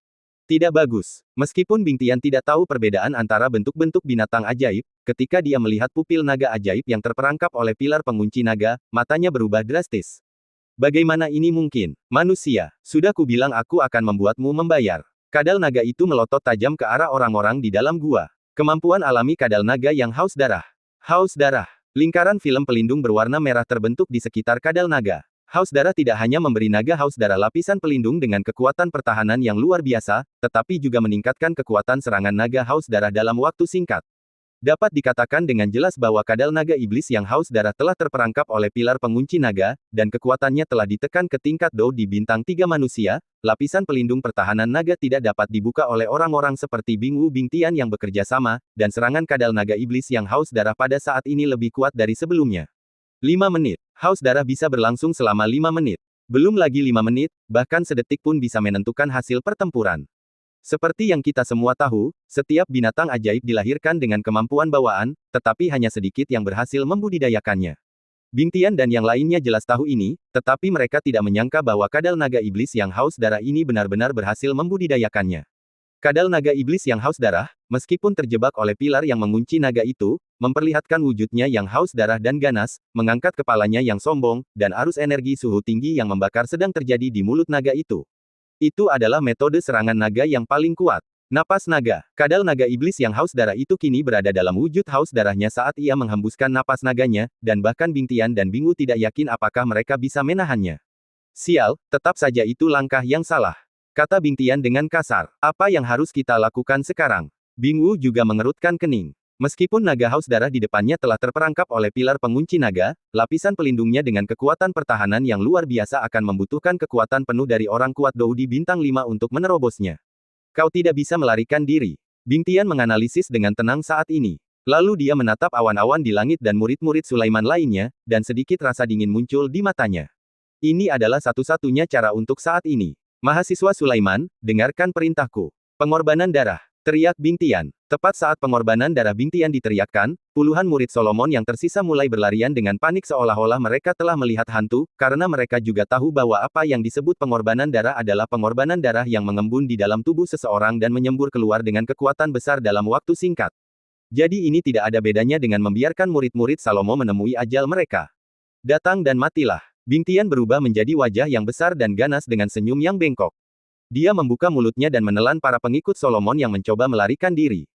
Tidak bagus. Meskipun Bing Tian tidak tahu perbedaan antara bentuk-bentuk binatang ajaib, ketika dia melihat pupil naga ajaib yang terperangkap oleh pilar pengunci naga, matanya berubah drastis. Bagaimana ini mungkin? Manusia, sudah kubilang aku akan membuatmu membayar. Kadal naga itu melotot tajam ke arah orang-orang di dalam gua. Kemampuan alami kadal naga yang haus darah. Haus darah. Lingkaran film pelindung berwarna merah terbentuk di sekitar kadal naga. Haus darah tidak hanya memberi naga haus darah lapisan pelindung dengan kekuatan pertahanan yang luar biasa, tetapi juga meningkatkan kekuatan serangan naga haus darah dalam waktu singkat. Dapat dikatakan dengan jelas bahwa kadal naga iblis yang haus darah telah terperangkap oleh pilar pengunci naga, dan kekuatannya telah ditekan ke tingkat Dou di bintang 3 manusia. Lapisan pelindung pertahanan naga tidak dapat dibuka oleh orang-orang seperti Bing Wu Bing Tian yang bekerja sama, dan serangan kadal naga iblis yang haus darah pada saat ini lebih kuat dari sebelumnya. 5 menit. Haus darah bisa berlangsung selama 5 menit. Belum lagi 5 menit, bahkan sedetik pun bisa menentukan hasil pertempuran. Seperti yang kita semua tahu, setiap binatang ajaib dilahirkan dengan kemampuan bawaan, tetapi hanya sedikit yang berhasil membudidayakannya. Bing Tian dan yang lainnya jelas tahu ini, tetapi mereka tidak menyangka bahwa kadal naga iblis yang haus darah ini benar-benar berhasil membudidayakannya. Kadal naga iblis yang haus darah, meskipun terjebak oleh pilar yang mengunci naga itu, memperlihatkan wujudnya yang haus darah dan ganas, mengangkat kepalanya yang sombong, dan arus energi suhu tinggi yang membakar sedang terjadi di mulut naga itu. Itu adalah metode serangan naga yang paling kuat. Napas naga. Kadal naga iblis yang haus darah itu kini berada dalam wujud haus darahnya saat ia menghembuskan napas naganya, dan bahkan Bing Tian dan Bing Wu tidak yakin apakah mereka bisa menahannya. Sial, tetap saja itu langkah yang salah. Kata Bing Tian dengan kasar. Apa yang harus kita lakukan sekarang? Bing Wu juga mengerutkan kening. Meskipun naga haus darah di depannya telah terperangkap oleh pilar pengunci naga, lapisan pelindungnya dengan kekuatan pertahanan yang luar biasa akan membutuhkan kekuatan penuh dari orang kuat Doudi bintang 5 untuk menerobosnya. Kau tidak bisa melarikan diri. Bing Tian menganalisis dengan tenang saat ini. Lalu dia menatap awan-awan di langit dan murid-murid Sulaiman lainnya, dan sedikit rasa dingin muncul di matanya. Ini adalah satu-satunya cara untuk saat ini. Mahasiswa Sulaiman, dengarkan perintahku. Pengorbanan darah. Teriak Bing Tian. Tepat saat pengorbanan darah Bing Tian diteriakkan, puluhan murid Solomon yang tersisa mulai berlarian dengan panik seolah-olah mereka telah melihat hantu, karena mereka juga tahu bahwa apa yang disebut pengorbanan darah adalah pengorbanan darah yang mengembun di dalam tubuh seseorang dan menyembur keluar dengan kekuatan besar dalam waktu singkat. Jadi ini tidak ada bedanya dengan membiarkan murid-murid Salomo menemui ajal mereka. Datang dan matilah. Bing Tian berubah menjadi wajah yang besar dan ganas dengan senyum yang bengkok. Dia membuka mulutnya dan menelan para pengikut Solomon yang mencoba melarikan diri.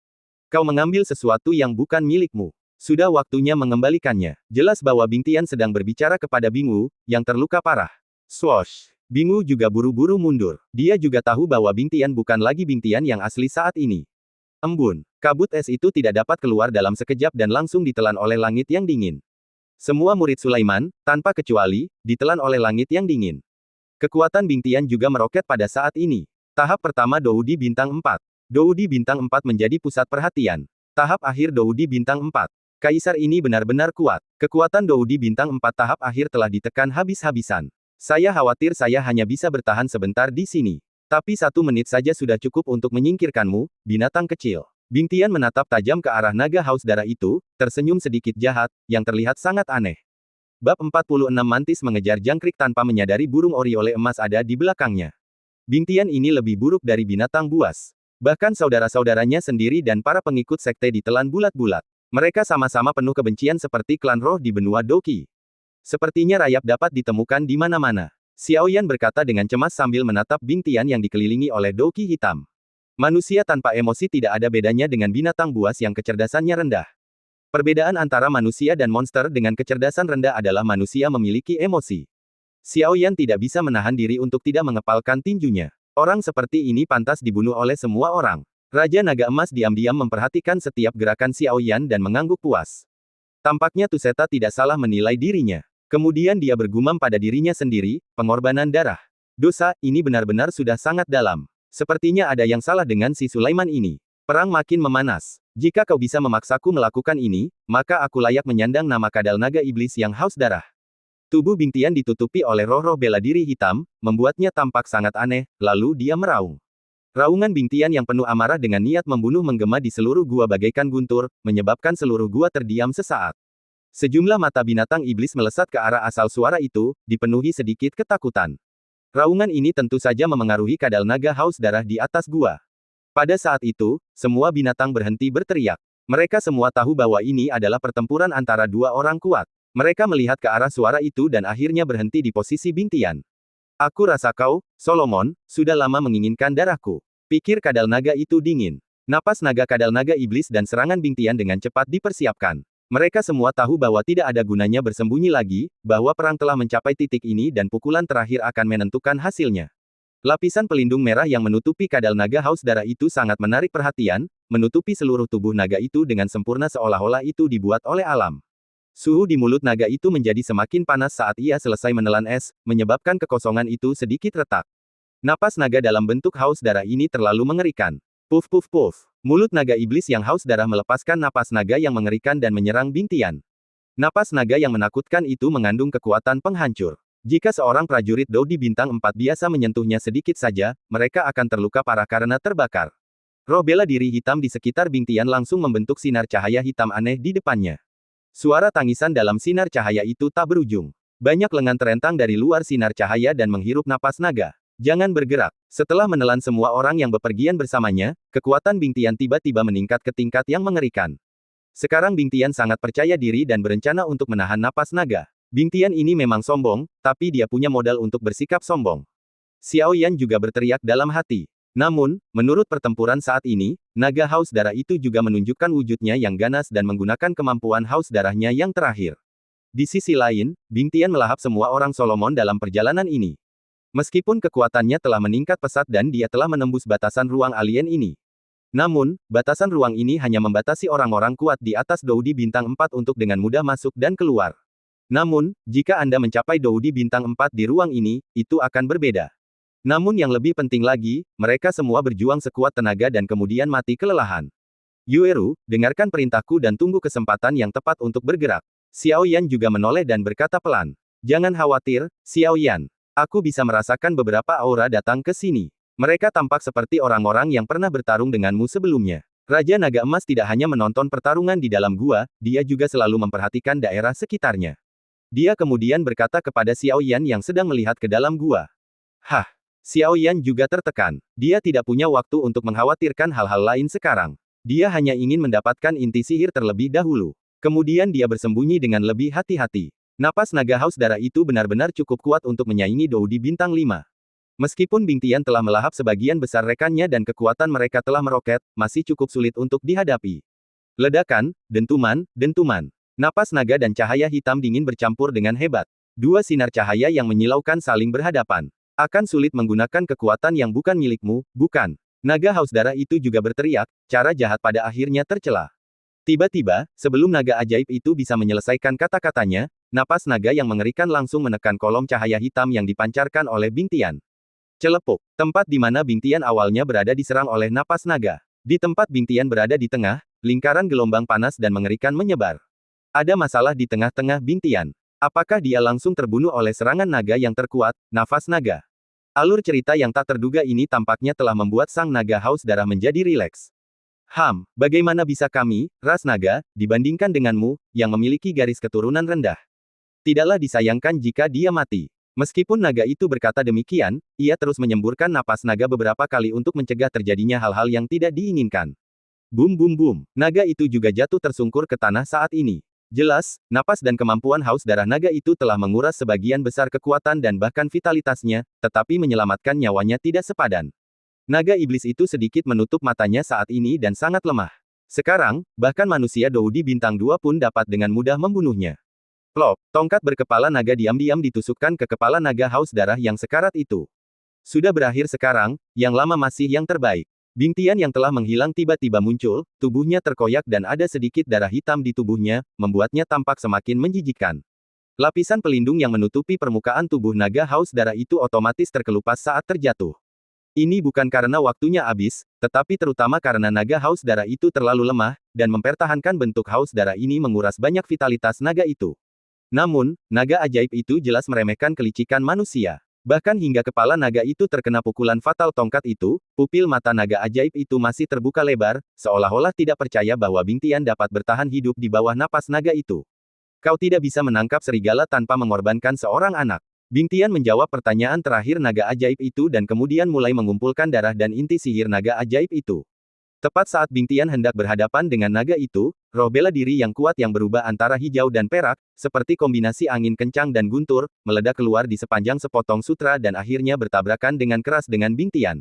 Kau mengambil sesuatu yang bukan milikmu. Sudah waktunya mengembalikannya. Jelas bahwa Bing Tian sedang berbicara kepada Bing Wu, yang terluka parah. Swoosh! Bing Wu juga buru-buru mundur. Dia juga tahu bahwa Bing Tian bukan lagi Bing Tian yang asli saat ini. Embun. Kabut es itu tidak dapat keluar dalam sekejap dan langsung ditelan oleh langit yang dingin. Semua murid Sulaiman, tanpa kecuali, ditelan oleh langit yang dingin. Kekuatan Bing Tian juga meroket pada saat ini. Tahap pertama Doudi Bintang 4. Doudi Bintang 4 menjadi pusat perhatian. Tahap akhir Doudi Bintang 4. Kaisar ini benar-benar kuat. Kekuatan Doudi Bintang 4 tahap akhir telah ditekan habis-habisan. Saya khawatir saya hanya bisa bertahan sebentar di sini. Tapi 1 menit saja sudah cukup untuk menyingkirkanmu, binatang kecil. Bing Tian menatap tajam ke arah naga haus darah itu, tersenyum sedikit jahat, yang terlihat sangat aneh. Bab 46 Mantis mengejar jangkrik tanpa menyadari burung oriole emas ada di belakangnya. Bing Tian ini lebih buruk dari binatang buas. Bahkan saudara-saudaranya sendiri dan para pengikut sekte ditelan bulat-bulat. Mereka sama-sama penuh kebencian seperti klan roh di benua Doqi. Sepertinya rayap dapat ditemukan di mana-mana. Xiao Yan berkata dengan cemas sambil menatap Bing Tian yang dikelilingi oleh Doqi hitam. Manusia tanpa emosi tidak ada bedanya dengan binatang buas yang kecerdasannya rendah. Perbedaan antara manusia dan monster dengan kecerdasan rendah adalah manusia memiliki emosi. Xiao Yan tidak bisa menahan diri untuk tidak mengepalkan tinjunya. Orang seperti ini pantas dibunuh oleh semua orang. Raja Naga Emas diam-diam memperhatikan setiap gerakan Xiao Yan dan mengangguk puas. Tampaknya Tuseta tidak salah menilai dirinya. Kemudian dia bergumam pada dirinya sendiri, pengorbanan darah. Dosa, ini benar-benar sudah sangat dalam. Sepertinya ada yang salah dengan si Sulaiman ini. Perang makin memanas. Jika kau bisa memaksaku melakukan ini, maka aku layak menyandang nama kadal naga iblis yang haus darah. Tubuh Bing Tian ditutupi oleh roh-roh bela diri hitam, membuatnya tampak sangat aneh, lalu dia meraung. Raungan Bing Tian yang penuh amarah dengan niat membunuh menggema di seluruh gua bagaikan guntur, menyebabkan seluruh gua terdiam sesaat. Sejumlah mata binatang iblis melesat ke arah asal suara itu, dipenuhi sedikit ketakutan. Raungan ini tentu saja memengaruhi kadal naga haus darah di atas gua. Pada saat itu, semua binatang berhenti berteriak. Mereka semua tahu bahwa ini adalah pertempuran antara 2 orang kuat. Mereka melihat ke arah suara itu dan akhirnya berhenti di posisi Bing Tian. Aku rasa kau, Solomon, sudah lama menginginkan darahku. Pikir kadal naga itu dingin. Napas naga kadal naga iblis dan serangan Bing Tian dengan cepat dipersiapkan. Mereka semua tahu bahwa tidak ada gunanya bersembunyi lagi, bahwa perang telah mencapai titik ini dan pukulan terakhir akan menentukan hasilnya. Lapisan pelindung merah yang menutupi kadal naga haus darah itu sangat menarik perhatian, menutupi seluruh tubuh naga itu dengan sempurna seolah-olah itu dibuat oleh alam. Suhu di mulut naga itu menjadi semakin panas saat ia selesai menelan es, menyebabkan kekosongan itu sedikit retak. Napas naga dalam bentuk haus darah ini terlalu mengerikan. Puff puff puff. Mulut naga iblis yang haus darah melepaskan napas naga yang mengerikan dan menyerang Bing Tian. Napas naga yang menakutkan itu mengandung kekuatan penghancur. Jika seorang prajurit Doudi bintang 4 biasa menyentuhnya sedikit saja, mereka akan terluka parah karena terbakar. Roh bela diri hitam di sekitar Bing Tian langsung membentuk sinar cahaya hitam aneh di depannya. Suara tangisan dalam sinar cahaya itu tak berujung. Banyak lengan terentang dari luar sinar cahaya dan menghirup napas naga. Jangan bergerak. Setelah menelan semua orang yang bepergian bersamanya, kekuatan Bing Tian tiba-tiba meningkat ke tingkat yang mengerikan. Sekarang Bing Tian sangat percaya diri dan berencana untuk menahan napas naga. Bing Tian ini memang sombong, tapi dia punya modal untuk bersikap sombong. Xiao Yan juga berteriak dalam hati. Namun, menurut pertempuran saat ini, naga haus darah itu juga menunjukkan wujudnya yang ganas dan menggunakan kemampuan haus darahnya yang terakhir. Di sisi lain, Bing Tian melahap semua orang Solomon dalam perjalanan ini. Meskipun kekuatannya telah meningkat pesat dan dia telah menembus batasan ruang alien ini. Namun, batasan ruang ini hanya membatasi orang-orang kuat di atas Doudi Bintang 4 untuk dengan mudah masuk dan keluar. Namun, jika Anda mencapai Doudi Bintang 4 di ruang ini, itu akan berbeda. Namun yang lebih penting lagi, mereka semua berjuang sekuat tenaga dan kemudian mati kelelahan. Yueru, dengarkan perintahku dan tunggu kesempatan yang tepat untuk bergerak. Xiao Yan juga menoleh dan berkata pelan. Jangan khawatir, Xiao Yan. Aku bisa merasakan beberapa aura datang ke sini. Mereka tampak seperti orang-orang yang pernah bertarung denganmu sebelumnya. Raja Naga Emas tidak hanya menonton pertarungan di dalam gua, dia juga selalu memperhatikan daerah sekitarnya. Dia kemudian berkata kepada Xiao Yan yang sedang melihat ke dalam gua. Hah. Xiao Yan juga tertekan. Dia tidak punya waktu untuk mengkhawatirkan hal-hal lain sekarang. Dia hanya ingin mendapatkan inti sihir terlebih dahulu. Kemudian dia bersembunyi dengan lebih hati-hati. Napas naga haus darah itu benar-benar cukup kuat untuk menyaingi Doudi Bintang 5. Meskipun Bing Tian telah melahap sebagian besar rekannya dan kekuatan mereka telah meroket, masih cukup sulit untuk dihadapi. Ledakan, dentuman, dentuman. Napas naga dan cahaya hitam dingin bercampur dengan hebat. Dua sinar cahaya yang menyilaukan saling berhadapan. Akan sulit menggunakan kekuatan yang bukan milikmu, bukan? Naga haus darah itu juga berteriak, cara jahat pada akhirnya tercela. Tiba-tiba, sebelum naga ajaib itu bisa menyelesaikan kata-katanya, napas naga yang mengerikan langsung menekan kolom cahaya hitam yang dipancarkan oleh Bing Tian. Celepuk, tempat di mana Bing Tian awalnya berada diserang oleh napas naga. Di tempat Bing Tian berada di tengah, lingkaran gelombang panas dan mengerikan menyebar. Ada masalah di tengah-tengah Bing Tian. Apakah dia langsung terbunuh oleh serangan naga yang terkuat, nafas naga? Alur cerita yang tak terduga ini tampaknya telah membuat sang naga haus darah menjadi rileks. Bagaimana bisa kami, ras naga, dibandingkan denganmu, yang memiliki garis keturunan rendah? Tidaklah disayangkan jika dia mati. Meskipun naga itu berkata demikian, ia terus menyemburkan napas naga beberapa kali untuk mencegah terjadinya hal-hal yang tidak diinginkan. Bum bum bum, naga itu juga jatuh tersungkur ke tanah saat ini. Jelas, napas dan kemampuan haus darah naga itu telah menguras sebagian besar kekuatan dan bahkan vitalitasnya, tetapi menyelamatkan nyawanya tidak sepadan. Naga iblis itu sedikit menutup matanya saat ini dan sangat lemah. Sekarang, bahkan manusia Doudi Bintang 2 pun dapat dengan mudah membunuhnya. Plop, tongkat berkepala naga diam-diam ditusukkan ke kepala naga haus darah yang sekarat itu. Sudah berakhir sekarang, yang lama masih yang terbaik. Bing Tian yang telah menghilang tiba-tiba muncul, tubuhnya terkoyak dan ada sedikit darah hitam di tubuhnya, membuatnya tampak semakin menjijikkan. Lapisan pelindung yang menutupi permukaan tubuh naga haus darah itu otomatis terkelupas saat terjatuh. Ini bukan karena waktunya habis, tetapi terutama karena naga haus darah itu terlalu lemah, dan mempertahankan bentuk haus darah ini menguras banyak vitalitas naga itu. Namun, naga ajaib itu jelas meremehkan kelicikan manusia. Bahkan hingga kepala naga itu terkena pukulan fatal tongkat itu, pupil mata naga ajaib itu masih terbuka lebar, seolah-olah tidak percaya bahwa Bing Tian dapat bertahan hidup di bawah napas naga itu. Kau tidak bisa menangkap serigala tanpa mengorbankan seorang anak. Bing Tian menjawab pertanyaan terakhir naga ajaib itu dan kemudian mulai mengumpulkan darah dan inti sihir naga ajaib itu. Tepat saat Bing Tian hendak berhadapan dengan naga itu, roh bela diri yang kuat yang berubah antara hijau dan perak, seperti kombinasi angin kencang dan guntur, meledak keluar di sepanjang sepotong sutra dan akhirnya bertabrakan dengan keras dengan Bing Tian.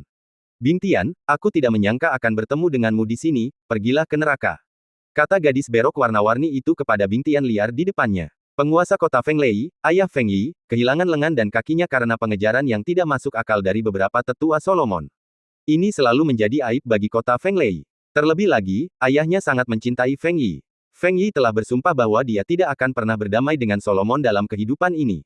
Bing Tian, aku tidak menyangka akan bertemu denganmu di sini, pergilah ke neraka. Kata gadis berok warna-warni itu kepada Bing Tian liar di depannya. Penguasa kota Feng Lei, ayah Feng Yi, kehilangan lengan dan kakinya karena pengejaran yang tidak masuk akal dari beberapa tetua Solomon. Ini selalu menjadi aib bagi kota Feng Lei. Terlebih lagi, ayahnya sangat mencintai Feng Yi. Feng Yi telah bersumpah bahwa dia tidak akan pernah berdamai dengan Solomon dalam kehidupan ini.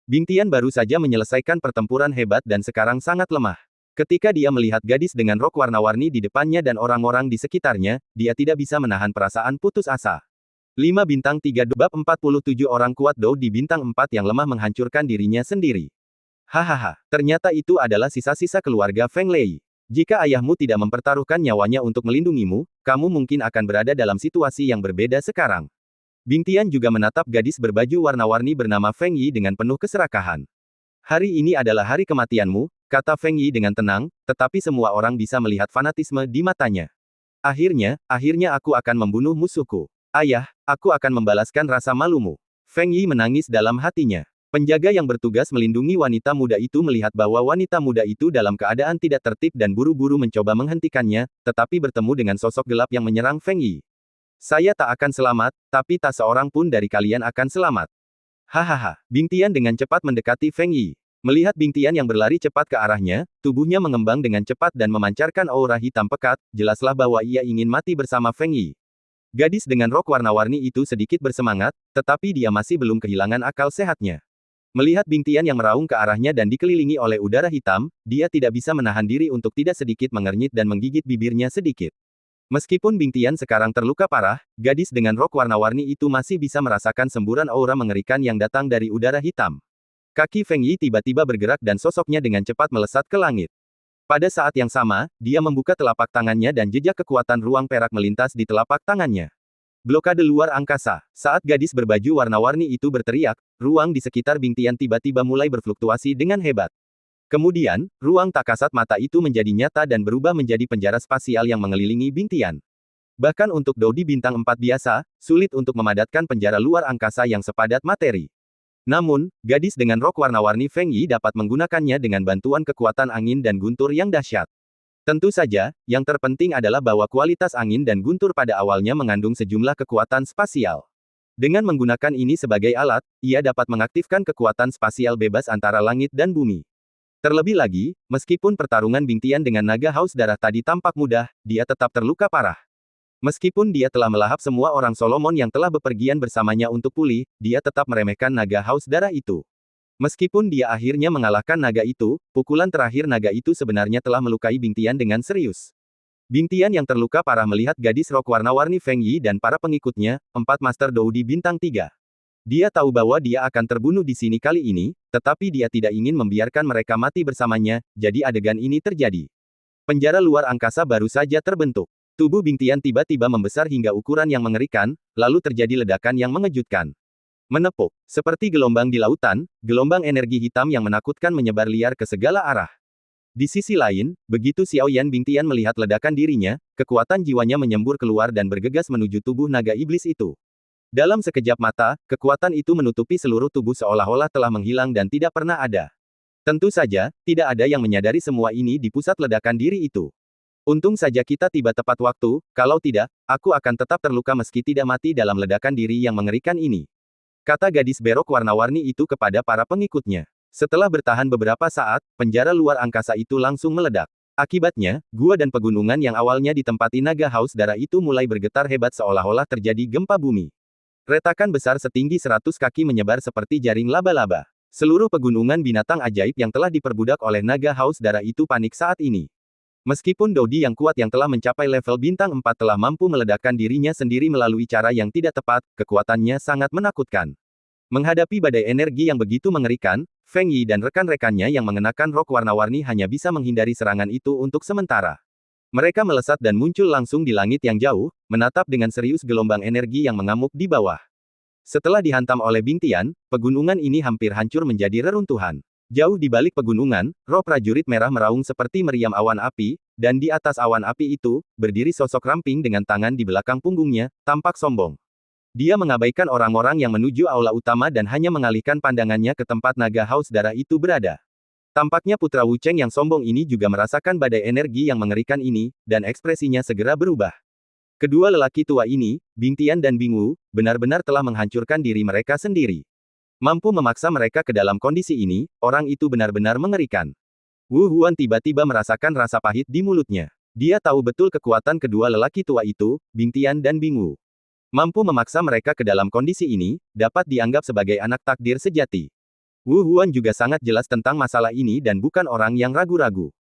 Bing Tian baru saja menyelesaikan pertempuran hebat dan sekarang sangat lemah. Ketika dia melihat gadis dengan rok warna-warni di depannya dan orang-orang di sekitarnya, dia tidak bisa menahan perasaan putus asa. 5 bintang 3 bab 47 orang kuat Doudi bintang 4 yang lemah menghancurkan dirinya sendiri. Hahaha, ternyata itu adalah sisa-sisa keluarga Feng Lei. Jika ayahmu tidak mempertaruhkan nyawanya untuk melindungimu, kamu mungkin akan berada dalam situasi yang berbeda sekarang. Bing Tian juga menatap gadis berbaju warna-warni bernama Feng Yi dengan penuh keserakahan. Hari ini adalah hari kematianmu, kata Feng Yi dengan tenang, tetapi semua orang bisa melihat fanatisme di matanya. Akhirnya aku akan membunuh musuhku. Ayah, aku akan membalaskan rasa malumu. Feng Yi menangis dalam hatinya. Penjaga yang bertugas melindungi wanita muda itu melihat bahwa wanita muda itu dalam keadaan tidak tertib dan buru-buru mencoba menghentikannya, tetapi bertemu dengan sosok gelap yang menyerang Feng Yi. Saya tak akan selamat, tapi tak seorang pun dari kalian akan selamat. Hahaha. Bing Tian dengan cepat mendekati Feng Yi. Melihat Bing Tian yang berlari cepat ke arahnya, tubuhnya mengembang dengan cepat dan memancarkan aura hitam pekat, jelaslah bahwa ia ingin mati bersama Feng Yi. Gadis dengan rok warna-warni itu sedikit bersemangat, tetapi dia masih belum kehilangan akal sehatnya. Melihat Bing Tian yang meraung ke arahnya dan dikelilingi oleh udara hitam, dia tidak bisa menahan diri untuk tidak sedikit mengernyit dan menggigit bibirnya sedikit. Meskipun Bing Tian sekarang terluka parah, gadis dengan rok warna-warni itu masih bisa merasakan semburan aura mengerikan yang datang dari udara hitam. Kaki Feng Yi tiba-tiba bergerak dan sosoknya dengan cepat melesat ke langit. Pada saat yang sama, dia membuka telapak tangannya dan jejak kekuatan ruang perak melintas di telapak tangannya. Blokade luar angkasa. Saat gadis berbaju warna-warni itu berteriak, ruang di sekitar Bing Tian tiba-tiba mulai berfluktuasi dengan hebat. Kemudian, ruang tak kasat mata itu menjadi nyata dan berubah menjadi penjara spasial yang mengelilingi Bing Tian. Bahkan untuk Dodi bintang 4 biasa, sulit untuk memadatkan penjara luar angkasa yang sepadat materi. Namun, gadis dengan rok warna-warni Feng Yi dapat menggunakannya dengan bantuan kekuatan angin dan guntur yang dahsyat. Tentu saja, yang terpenting adalah bahwa kualitas angin dan guntur pada awalnya mengandung sejumlah kekuatan spasial. Dengan menggunakan ini sebagai alat, ia dapat mengaktifkan kekuatan spasial bebas antara langit dan bumi. Terlebih lagi, meskipun pertarungan Bing Tian dengan naga haus darah tadi tampak mudah, dia tetap terluka parah. Meskipun dia telah melahap semua orang Solomon yang telah bepergian bersamanya untuk pulih, dia tetap meremehkan naga haus darah itu. Meskipun dia akhirnya mengalahkan naga itu, pukulan terakhir naga itu sebenarnya telah melukai Bing Tian dengan serius. Bing Tian yang terluka parah melihat gadis rok warna-warni Feng Yi dan para pengikutnya, 4 Master Doudi bintang 3. Dia tahu bahwa dia akan terbunuh di sini kali ini, tetapi dia tidak ingin membiarkan mereka mati bersamanya, jadi adegan ini terjadi. Penjara luar angkasa baru saja terbentuk. Tubuh Bing Tian tiba-tiba membesar hingga ukuran yang mengerikan, lalu terjadi ledakan yang mengejutkan. Menepuk. Seperti gelombang di lautan, gelombang energi hitam yang menakutkan menyebar liar ke segala arah. Di sisi lain, begitu Xiao Yan Bing Tian melihat ledakan dirinya, kekuatan jiwanya menyembur keluar dan bergegas menuju tubuh naga iblis itu. Dalam sekejap mata, kekuatan itu menutupi seluruh tubuh seolah-olah telah menghilang dan tidak pernah ada. Tentu saja, tidak ada yang menyadari semua ini di pusat ledakan diri itu. Untung saja kita tiba tepat waktu, kalau tidak, aku akan tetap terluka meski tidak mati dalam ledakan diri yang mengerikan ini. Kata gadis berok warna-warni itu kepada para pengikutnya. Setelah bertahan beberapa saat, penjara luar angkasa itu langsung meledak. Akibatnya, gua dan pegunungan yang awalnya ditempati naga haus darah itu mulai bergetar hebat seolah-olah terjadi gempa bumi. Retakan besar setinggi 100 kaki menyebar seperti jaring laba-laba. Seluruh pegunungan binatang ajaib yang telah diperbudak oleh naga haus darah itu panik saat ini. Meskipun Dodi yang kuat yang telah mencapai level bintang 4 telah mampu meledakkan dirinya sendiri melalui cara yang tidak tepat, kekuatannya sangat menakutkan. Menghadapi badai energi yang begitu mengerikan, Feng Yi dan rekan-rekannya yang mengenakan rok warna-warni hanya bisa menghindari serangan itu untuk sementara. Mereka melesat dan muncul langsung di langit yang jauh, menatap dengan serius gelombang energi yang mengamuk di bawah. Setelah dihantam oleh Bing Tian, pegunungan ini hampir hancur menjadi reruntuhan. Jauh di balik pegunungan, roh prajurit merah meraung seperti meriam awan api, dan di atas awan api itu, berdiri sosok ramping dengan tangan di belakang punggungnya, tampak sombong. Dia mengabaikan orang-orang yang menuju aula utama dan hanya mengalihkan pandangannya ke tempat naga haus darah itu berada. Tampaknya putra Wu Cheng yang sombong ini juga merasakan badai energi yang mengerikan ini, dan ekspresinya segera berubah. Kedua lelaki tua ini, Bing Tian dan Bing Wu, benar-benar telah menghancurkan diri mereka sendiri. Mampu memaksa mereka ke dalam kondisi ini, orang itu benar-benar mengerikan. Wu Huan tiba-tiba merasakan rasa pahit di mulutnya. Dia tahu betul kekuatan kedua lelaki tua itu, Bing Tian dan Bing Wu. Mampu memaksa mereka ke dalam kondisi ini, dapat dianggap sebagai anak takdir sejati. Wu Huan juga sangat jelas tentang masalah ini dan bukan orang yang ragu-ragu.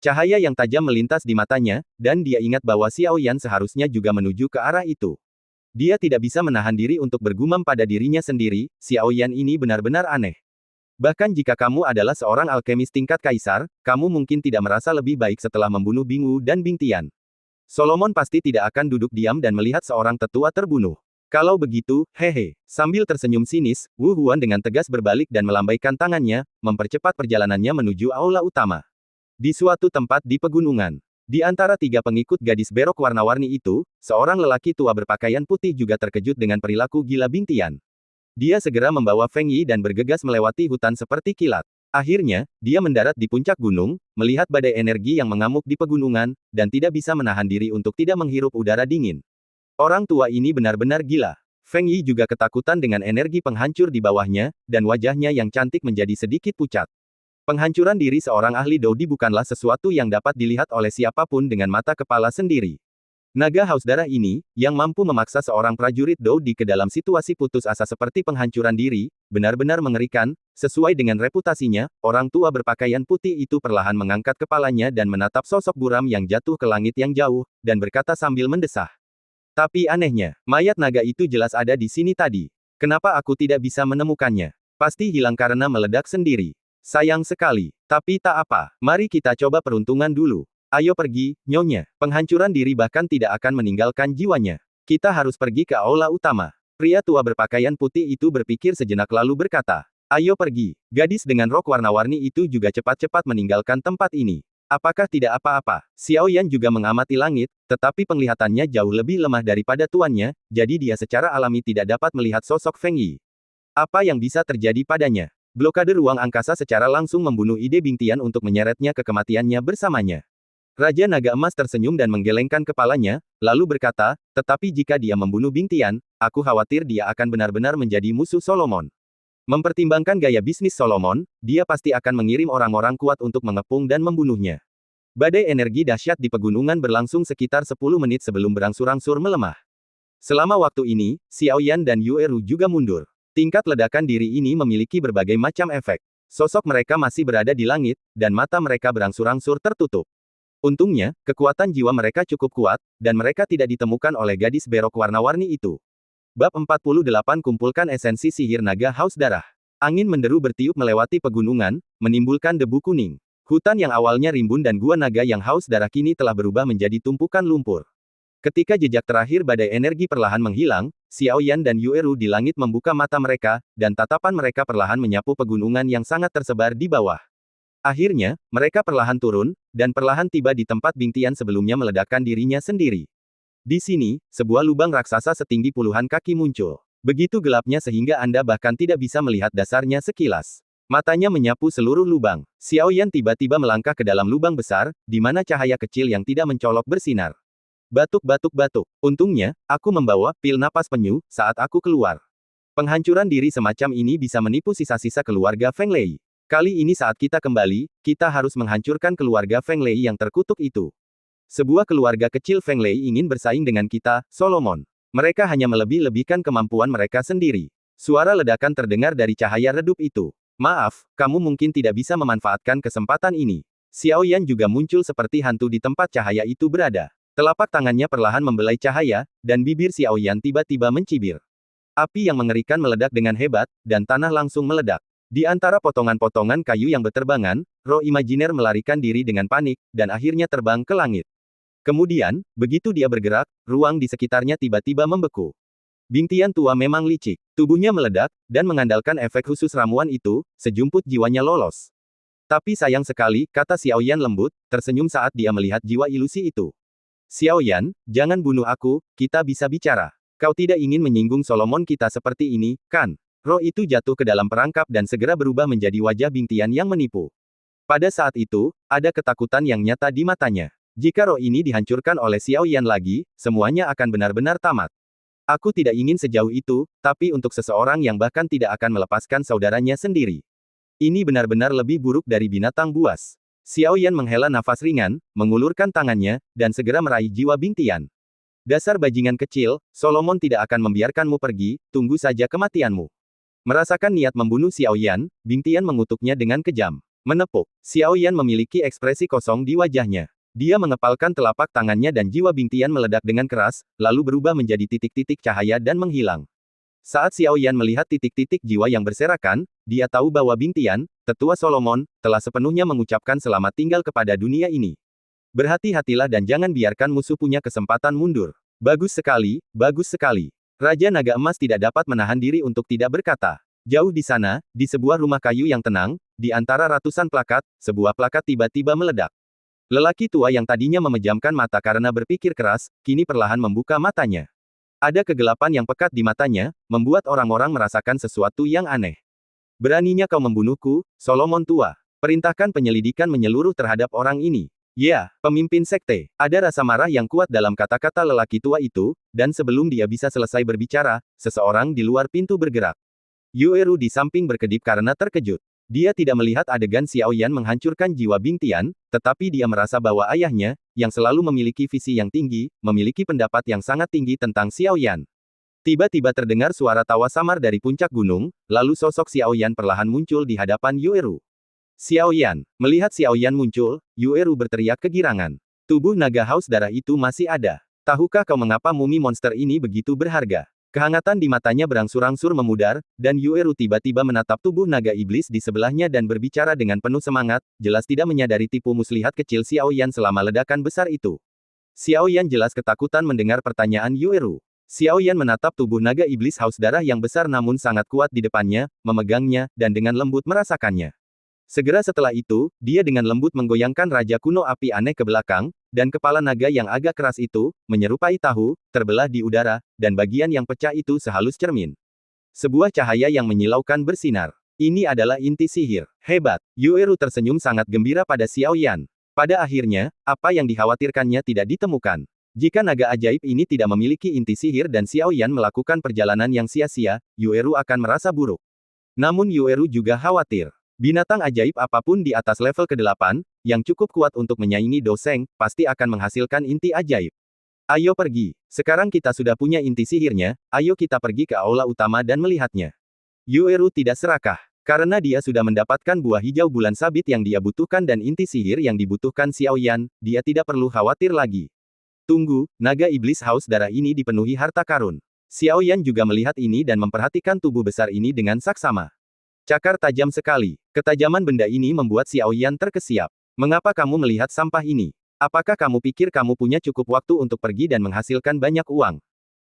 Cahaya yang tajam melintas di matanya, dan dia ingat bahwa Xiao Yan seharusnya juga menuju ke arah itu. Dia tidak bisa menahan diri untuk bergumam pada dirinya sendiri, Xiao Yan ini benar-benar aneh. Bahkan jika kamu adalah seorang alkemis tingkat kaisar, kamu mungkin tidak merasa lebih baik setelah membunuh Bing Wu dan Bing Tian. Solomon pasti tidak akan duduk diam dan melihat seorang tetua terbunuh. Kalau begitu, hehe. Sambil tersenyum sinis, Wu Huan dengan tegas berbalik dan melambaikan tangannya, mempercepat perjalanannya menuju aula utama. Di suatu tempat di pegunungan. Di antara 3 pengikut gadis berok warna-warni itu, seorang lelaki tua berpakaian putih juga terkejut dengan perilaku gila Bing Tian. Dia segera membawa Feng Yi dan bergegas melewati hutan seperti kilat. Akhirnya, dia mendarat di puncak gunung, melihat badai energi yang mengamuk di pegunungan, dan tidak bisa menahan diri untuk tidak menghirup udara dingin. Orang tua ini benar-benar gila. Feng Yi juga ketakutan dengan energi penghancur di bawahnya, dan wajahnya yang cantik menjadi sedikit pucat. Penghancuran diri seorang ahli Dodi bukanlah sesuatu yang dapat dilihat oleh siapapun dengan mata kepala sendiri. Naga haus darah ini, yang mampu memaksa seorang prajurit Dodi ke dalam situasi putus asa seperti penghancuran diri, benar-benar mengerikan. Sesuai dengan reputasinya, orang tua berpakaian putih itu perlahan mengangkat kepalanya dan menatap sosok buram yang jatuh ke langit yang jauh, dan berkata sambil mendesah. Tapi anehnya, mayat naga itu jelas ada di sini tadi. Kenapa aku tidak bisa menemukannya? Pasti hilang karena meledak sendiri. Sayang sekali. Tapi tak apa, mari kita coba peruntungan dulu. Ayo pergi, Nyonya. Penghancuran diri bahkan tidak akan meninggalkan jiwanya. Kita harus pergi ke aula utama. Pria tua berpakaian putih itu berpikir sejenak lalu berkata, ayo pergi. Gadis dengan rok warna-warni itu juga cepat-cepat meninggalkan tempat ini. Apakah tidak apa-apa? Xiao Yan juga mengamati langit, tetapi penglihatannya jauh lebih lemah daripada tuannya, jadi dia secara alami tidak dapat melihat sosok Feng Yi. Apa yang bisa terjadi padanya? Blokade ruang angkasa secara langsung membunuh ide Bing Tian untuk menyeretnya ke kematiannya bersamanya. Raja Naga Emas tersenyum dan menggelengkan kepalanya, lalu berkata, tetapi jika dia membunuh Bing Tian, aku khawatir dia akan benar-benar menjadi musuh Solomon. Mempertimbangkan gaya bisnis Solomon, dia pasti akan mengirim orang-orang kuat untuk mengepung dan membunuhnya. Badai energi dahsyat di pegunungan berlangsung sekitar 10 menit sebelum berangsur-angsur melemah. Selama waktu ini, Xiao Yan dan Yue Ru juga mundur. Tingkat ledakan diri ini memiliki berbagai macam efek. Sosok mereka masih berada di langit, dan mata mereka berangsur-angsur tertutup. Untungnya, kekuatan jiwa mereka cukup kuat, dan mereka tidak ditemukan oleh gadis berok warna-warni itu. Bab 48 Kumpulkan esensi sihir naga haus darah. Angin menderu bertiup melewati pegunungan, menimbulkan debu kuning. Hutan yang awalnya rimbun dan gua naga yang haus darah kini telah berubah menjadi tumpukan lumpur. Ketika jejak terakhir badai energi perlahan menghilang, Xiao Yan dan Yue Ru di langit membuka mata mereka, dan tatapan mereka perlahan menyapu pegunungan yang sangat tersebar di bawah. Akhirnya, mereka perlahan turun, dan perlahan tiba di tempat Bing Tian sebelumnya meledakkan dirinya sendiri. Di sini, sebuah lubang raksasa setinggi puluhan kaki muncul. Begitu gelapnya sehingga Anda bahkan tidak bisa melihat dasarnya sekilas. Matanya menyapu seluruh lubang. Xiao Yan tiba-tiba melangkah ke dalam lubang besar, di mana cahaya kecil yang tidak mencolok bersinar. Batuk-batuk-batuk. Untungnya, aku membawa pil napas penyu saat aku keluar. Penghancuran diri semacam ini bisa menipu sisa-sisa keluarga Feng Lei. Kali ini saat kita kembali, kita harus menghancurkan keluarga Feng Lei yang terkutuk itu. Sebuah keluarga kecil Feng Lei ingin bersaing dengan kita, Solomon. Mereka hanya melebih-lebihkan kemampuan mereka sendiri. Suara ledakan terdengar dari cahaya redup itu. Maaf, kamu mungkin tidak bisa memanfaatkan kesempatan ini. Xiao Yan juga muncul seperti hantu di tempat cahaya itu berada. Telapak tangannya perlahan membelai cahaya, dan bibir Xiao Yan tiba-tiba mencibir. Api yang mengerikan meledak dengan hebat, dan tanah langsung meledak. Di antara potongan-potongan kayu yang berterbangan, roh imajiner melarikan diri dengan panik, dan akhirnya terbang ke langit. Kemudian, begitu dia bergerak, ruang di sekitarnya tiba-tiba membeku. Bing Tian tua memang licik. Tubuhnya meledak, dan mengandalkan efek khusus ramuan itu, sejumput jiwanya lolos. Tapi sayang sekali, kata Xiao Yan lembut, tersenyum saat dia melihat jiwa ilusi itu. Xiao Yan, jangan bunuh aku, kita bisa bicara. Kau tidak ingin menyinggung Solomon kita seperti ini, kan? Roh itu jatuh ke dalam perangkap dan segera berubah menjadi wajah Bing Tian yang menipu. Pada saat itu, ada ketakutan yang nyata di matanya. Jika roh ini dihancurkan oleh Xiao Yan lagi, semuanya akan benar-benar tamat. Aku tidak ingin sejauh itu, tapi untuk seseorang yang bahkan tidak akan melepaskan saudaranya sendiri. Ini benar-benar lebih buruk dari binatang buas. Xiao Yan menghela nafas ringan, mengulurkan tangannya, dan segera meraih jiwa Bing Tian. Dasar bajingan kecil, Solomon tidak akan membiarkanmu pergi, tunggu saja kematianmu. Merasakan niat membunuh Xiao Yan, Bing Tian mengutuknya dengan kejam. Menepuk. Xiao Yan memiliki ekspresi kosong di wajahnya. Dia mengepalkan telapak tangannya dan jiwa Bing Tian meledak dengan keras, lalu berubah menjadi titik-titik cahaya dan menghilang. Saat Xiao Yan melihat titik-titik jiwa yang berserakan, dia tahu bahwa Bing Tian, tetua Solomon, telah sepenuhnya mengucapkan selamat tinggal kepada dunia ini. Berhati-hatilah dan jangan biarkan musuh punya kesempatan mundur. Bagus sekali, bagus sekali. Raja Naga Emas tidak dapat menahan diri untuk tidak berkata. Jauh di sana, di sebuah rumah kayu yang tenang, di antara ratusan plakat, sebuah plakat tiba-tiba meledak. Lelaki tua yang tadinya memejamkan mata karena berpikir keras, kini perlahan membuka matanya. Ada kegelapan yang pekat di matanya, membuat orang-orang merasakan sesuatu yang aneh. Beraninya kau membunuhku, Solomon tua. Perintahkan penyelidikan menyeluruh terhadap orang ini. Ya, pemimpin sekte. Ada rasa marah yang kuat dalam kata-kata lelaki tua itu, dan sebelum dia bisa selesai berbicara, seseorang di luar pintu bergerak. Yueru di samping berkedip karena terkejut. Dia tidak melihat adegan Xiao Yan menghancurkan jiwa Bing Tian, tetapi dia merasa bahwa ayahnya, yang selalu memiliki visi yang tinggi, memiliki pendapat yang sangat tinggi tentang Xiao Yan. Tiba-tiba terdengar suara tawa samar dari puncak gunung, lalu sosok Xiao Yan perlahan muncul di hadapan Yueru. Xiao Yan. Melihat Xiao Yan muncul, Yueru berteriak kegirangan. Tubuh naga haus darah itu masih ada. Tahukah kau mengapa mumi monster ini begitu berharga? Kehangatan di matanya berangsur-angsur memudar, dan Yueru tiba-tiba menatap tubuh naga iblis di sebelahnya dan berbicara dengan penuh semangat, jelas tidak menyadari tipu muslihat kecil Xiao Yan selama ledakan besar itu. Xiao Yan jelas ketakutan mendengar pertanyaan Yueru. Xiao Yan menatap tubuh naga iblis haus darah yang besar namun sangat kuat di depannya, memegangnya, dan dengan lembut merasakannya. Segera setelah itu, dia dengan lembut menggoyangkan Raja Kuno Api Aneh ke belakang, dan kepala naga yang agak keras itu, menyerupai tahu, terbelah di udara, dan bagian yang pecah itu sehalus cermin. Sebuah cahaya yang menyilaukan bersinar. Ini adalah inti sihir. Hebat. Yueru tersenyum sangat gembira pada Xiao Yan. Pada akhirnya, apa yang dikhawatirkannya tidak ditemukan. Jika naga ajaib ini tidak memiliki inti sihir dan Xiao Yan melakukan perjalanan yang sia-sia, Yueru akan merasa buruk. Namun Yueru juga khawatir. Binatang ajaib apapun di atas level ke-8, yang cukup kuat untuk menyaingi Doseng, pasti akan menghasilkan inti ajaib. Ayo pergi. Sekarang kita sudah punya inti sihirnya, ayo kita pergi ke aula utama dan melihatnya. Yueru tidak serakah. Karena dia sudah mendapatkan buah hijau bulan sabit yang dia butuhkan dan inti sihir yang dibutuhkan Xiao Yan, dia tidak perlu khawatir lagi. Tunggu, naga iblis haus darah ini dipenuhi harta karun. Xiao Yan juga melihat ini dan memperhatikan tubuh besar ini dengan saksama. Cakar tajam sekali. Ketajaman benda ini membuat Xiao Yan terkesiap. Mengapa kamu melihat sampah ini? Apakah kamu pikir kamu punya cukup waktu untuk pergi dan menghasilkan banyak uang?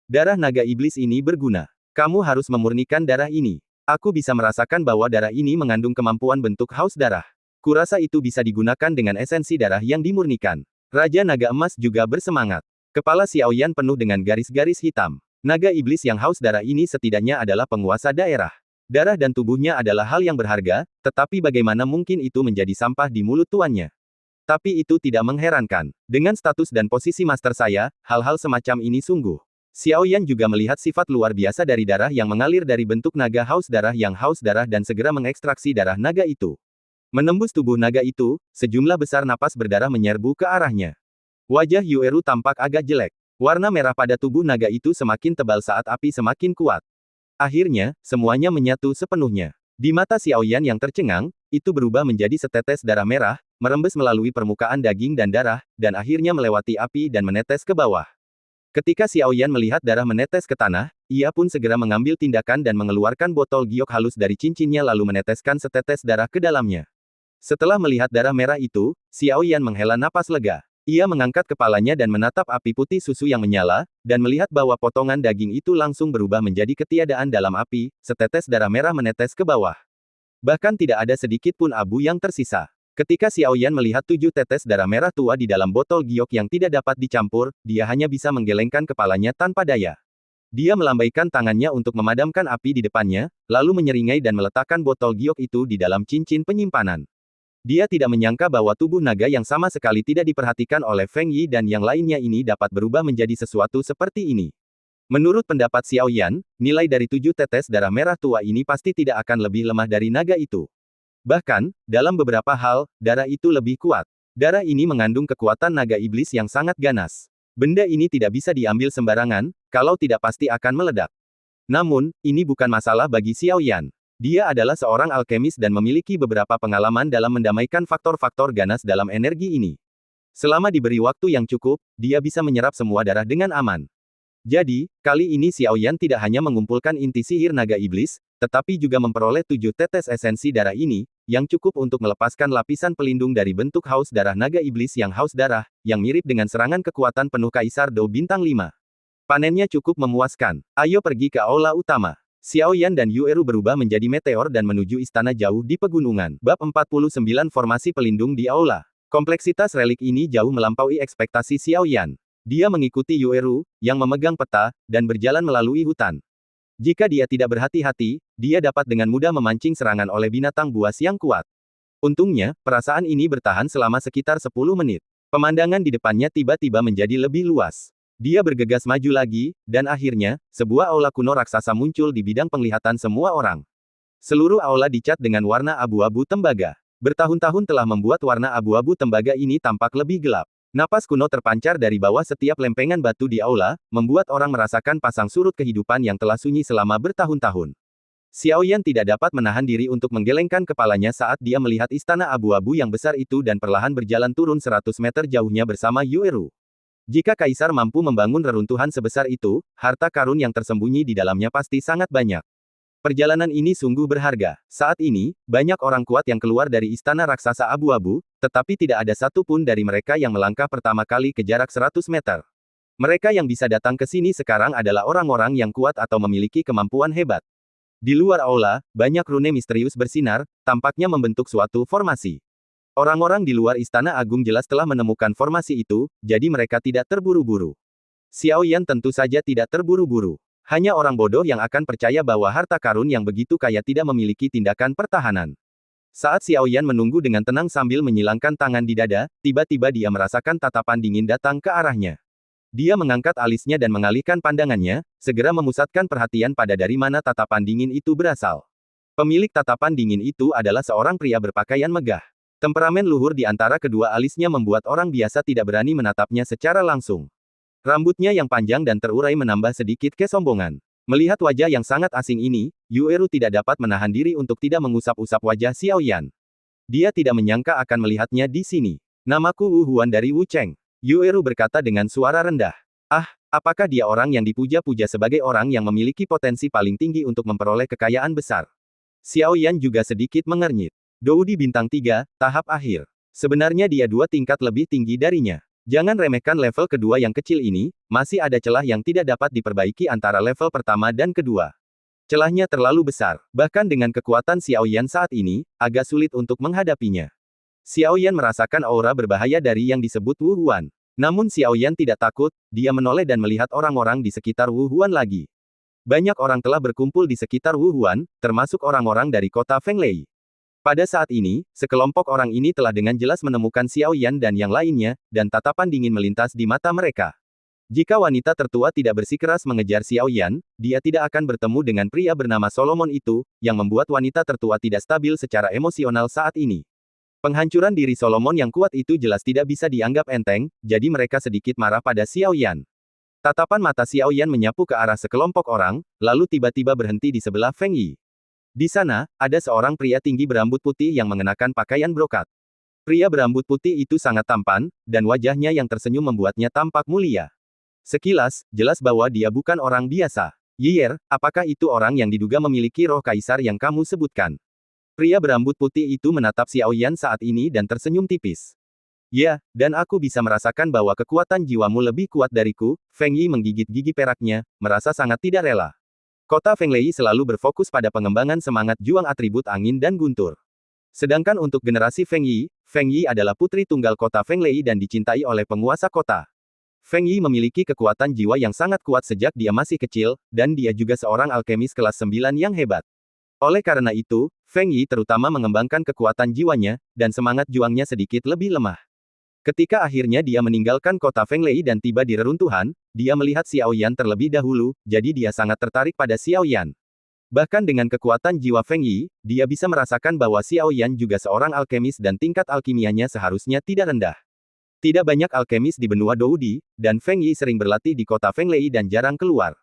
Darah naga iblis ini berguna. Kamu harus memurnikan darah ini. Aku bisa merasakan bahwa darah ini mengandung kemampuan bentuk haus darah. Kurasa itu bisa digunakan dengan esensi darah yang dimurnikan. Raja Naga Emas juga bersemangat. Kepala Xiao Yan penuh dengan garis-garis hitam. Naga iblis yang haus darah ini setidaknya adalah penguasa daerah. Darah dan tubuhnya adalah hal yang berharga, tetapi bagaimana mungkin itu menjadi sampah di mulut tuannya? Tapi itu tidak mengherankan. Dengan status dan posisi master saya, hal-hal semacam ini sungguh. Xiao Yan juga melihat sifat luar biasa dari darah yang mengalir dari bentuk naga haus darah yang haus darah dan segera mengekstraksi darah naga itu. Menembus tubuh naga itu, sejumlah besar napas berdarah menyerbu ke arahnya. Wajah Yueru tampak agak jelek. Warna merah pada tubuh naga itu semakin tebal saat api semakin kuat. Akhirnya, semuanya menyatu sepenuhnya. Di mata Xiao Yan yang tercengang, itu berubah menjadi setetes darah merah, merembes melalui permukaan daging dan darah, dan akhirnya melewati api dan menetes ke bawah. Ketika Xiao Yan melihat darah menetes ke tanah, ia pun segera mengambil tindakan dan mengeluarkan botol giok halus dari cincinnya lalu meneteskan setetes darah ke dalamnya. Setelah melihat darah merah itu, Xiao Yan menghela napas lega. Ia mengangkat kepalanya dan menatap api putih susu yang menyala, dan melihat bahwa potongan daging itu langsung berubah menjadi ketiadaan dalam api, setetes darah merah menetes ke bawah. Bahkan tidak ada sedikit pun abu yang tersisa. Ketika Xiao Yan melihat 7 tetes darah merah tua di dalam botol giok yang tidak dapat dicampur, dia hanya bisa menggelengkan kepalanya tanpa daya. Dia melambaikan tangannya untuk memadamkan api di depannya, lalu menyeringai dan meletakkan botol giok itu di dalam cincin penyimpanan. Dia tidak menyangka bahwa tubuh naga yang sama sekali tidak diperhatikan oleh Feng Yi dan yang lainnya ini dapat berubah menjadi sesuatu seperti ini. Menurut pendapat Xiao Yan, nilai dari 7 tetes darah merah tua ini pasti tidak akan lebih lemah dari naga itu. Bahkan, dalam beberapa hal, darah itu lebih kuat. Darah ini mengandung kekuatan naga iblis yang sangat ganas. Benda ini tidak bisa diambil sembarangan, kalau tidak pasti akan meledak. Namun, ini bukan masalah bagi Xiao Yan. Dia adalah seorang alkemis dan memiliki beberapa pengalaman dalam mendamaikan faktor-faktor ganas dalam energi ini. Selama diberi waktu yang cukup, dia bisa menyerap semua darah dengan aman. Jadi, kali ini Xiao Yan tidak hanya mengumpulkan inti sihir naga iblis, tetapi juga memperoleh 7 tetes esensi darah ini, yang cukup untuk melepaskan lapisan pelindung dari bentuk haus darah naga iblis yang haus darah, yang mirip dengan serangan kekuatan penuh Kaisar Dou Bintang 5. Panennya cukup memuaskan. Ayo pergi ke aula utama. Xiao Yan dan Yueru berubah menjadi meteor dan menuju istana jauh di pegunungan. Bab 49 Formasi pelindung di aula. Kompleksitas relik ini jauh melampaui ekspektasi Xiao Yan. Dia mengikuti Yueru, yang memegang peta, dan berjalan melalui hutan. Jika dia tidak berhati-hati, dia dapat dengan mudah memancing serangan oleh binatang buas yang kuat. Untungnya, perasaan ini bertahan selama sekitar 10 menit. Pemandangan di depannya tiba-tiba menjadi lebih luas. Dia bergegas maju lagi, dan akhirnya, sebuah aula kuno raksasa muncul di bidang penglihatan semua orang. Seluruh aula dicat dengan warna abu-abu tembaga. Bertahun-tahun telah membuat warna abu-abu tembaga ini tampak lebih gelap. Napas kuno terpancar dari bawah setiap lempengan batu di aula, membuat orang merasakan pasang surut kehidupan yang telah sunyi selama bertahun-tahun. Xiao Yan tidak dapat menahan diri untuk menggelengkan kepalanya saat dia melihat istana abu-abu yang besar itu dan perlahan berjalan turun 100 meter jauhnya bersama Yueru. Jika Kaisar mampu membangun reruntuhan sebesar itu, harta karun yang tersembunyi di dalamnya pasti sangat banyak. Perjalanan ini sungguh berharga. Saat ini, banyak orang kuat yang keluar dari istana raksasa abu-abu, tetapi tidak ada satu pun dari mereka yang melangkah pertama kali ke jarak 100 meter. Mereka yang bisa datang ke sini sekarang adalah orang-orang yang kuat atau memiliki kemampuan hebat. Di luar aula, banyak rune misterius bersinar, tampaknya membentuk suatu formasi. Orang-orang di luar istana agung jelas telah menemukan formasi itu, jadi mereka tidak terburu-buru. Xiao Yan tentu saja tidak terburu-buru. Hanya orang bodoh yang akan percaya bahwa harta karun yang begitu kaya tidak memiliki tindakan pertahanan. Saat Xiao Yan menunggu dengan tenang sambil menyilangkan tangan di dada, tiba-tiba dia merasakan tatapan dingin datang ke arahnya. Dia mengangkat alisnya dan mengalihkan pandangannya, segera memusatkan perhatian pada dari mana tatapan dingin itu berasal. Pemilik tatapan dingin itu adalah seorang pria berpakaian megah. Temperamen luhur di antara kedua alisnya membuat orang biasa tidak berani menatapnya secara langsung. Rambutnya yang panjang dan terurai menambah sedikit kesombongan. Melihat wajah yang sangat asing ini, Yueru tidak dapat menahan diri untuk tidak mengusap-usap wajah Xiao Yan. Dia tidak menyangka akan melihatnya di sini. Namaku Wu Huan dari Wu Cheng. Yueru berkata dengan suara rendah. Ah, apakah dia orang yang dipuja-puja sebagai orang yang memiliki potensi paling tinggi untuk memperoleh kekayaan besar? Xiao Yan juga sedikit mengernyit. Doudi bintang 3, tahap akhir. Sebenarnya dia 2 tingkat lebih tinggi darinya. Jangan remehkan level kedua yang kecil ini, masih ada celah yang tidak dapat diperbaiki antara level pertama dan kedua. Celahnya terlalu besar, bahkan dengan kekuatan Xiao Yan saat ini, agak sulit untuk menghadapinya. Xiao Yan merasakan aura berbahaya dari yang disebut Wu Huan. Namun Xiao Yan tidak takut, dia menoleh dan melihat orang-orang di sekitar Wu Huan lagi. Banyak orang telah berkumpul di sekitar Wu Huan, termasuk orang-orang dari kota Fenglei. Pada saat ini, sekelompok orang ini telah dengan jelas menemukan Xiao Yan dan yang lainnya, dan tatapan dingin melintas di mata mereka. Jika wanita tertua tidak bersikeras mengejar Xiao Yan, dia tidak akan bertemu dengan pria bernama Solomon itu, yang membuat wanita tertua tidak stabil secara emosional saat ini. Penghancuran diri Solomon yang kuat itu jelas tidak bisa dianggap enteng, jadi mereka sedikit marah pada Xiao Yan. Tatapan mata Xiao Yan menyapu ke arah sekelompok orang, lalu tiba-tiba berhenti di sebelah Feng Yi. Di sana, ada seorang pria tinggi berambut putih yang mengenakan pakaian brokat. Pria berambut putih itu sangat tampan, dan wajahnya yang tersenyum membuatnya tampak mulia. Sekilas, jelas bahwa dia bukan orang biasa. Yier, apakah itu orang yang diduga memiliki roh kaisar yang kamu sebutkan? Pria berambut putih itu menatap Xiao Yan saat ini dan tersenyum tipis. Ya, dan aku bisa merasakan bahwa kekuatan jiwamu lebih kuat dariku. Feng Yi menggigit gigi peraknya, merasa sangat tidak rela. Kota Fenglei selalu berfokus pada pengembangan semangat juang atribut angin dan guntur. Sedangkan untuk generasi Feng Yi adalah putri tunggal kota Fenglei dan dicintai oleh penguasa kota. Feng Yi memiliki kekuatan jiwa yang sangat kuat sejak dia masih kecil, dan dia juga seorang alkemis kelas 9 yang hebat. Oleh karena itu, Feng Yi terutama mengembangkan kekuatan jiwanya, dan semangat juangnya sedikit lebih lemah. Ketika akhirnya dia meninggalkan kota Fenglei dan tiba di reruntuhan, dia melihat Xiao Yan terlebih dahulu, jadi dia sangat tertarik pada Xiao Yan. Bahkan dengan kekuatan jiwa Feng Yi, dia bisa merasakan bahwa Xiao Yan juga seorang alkemis dan tingkat alkimianya seharusnya tidak rendah. Tidak banyak alkemis di benua Doudi, dan Feng Yi sering berlatih di kota Fenglei dan jarang keluar.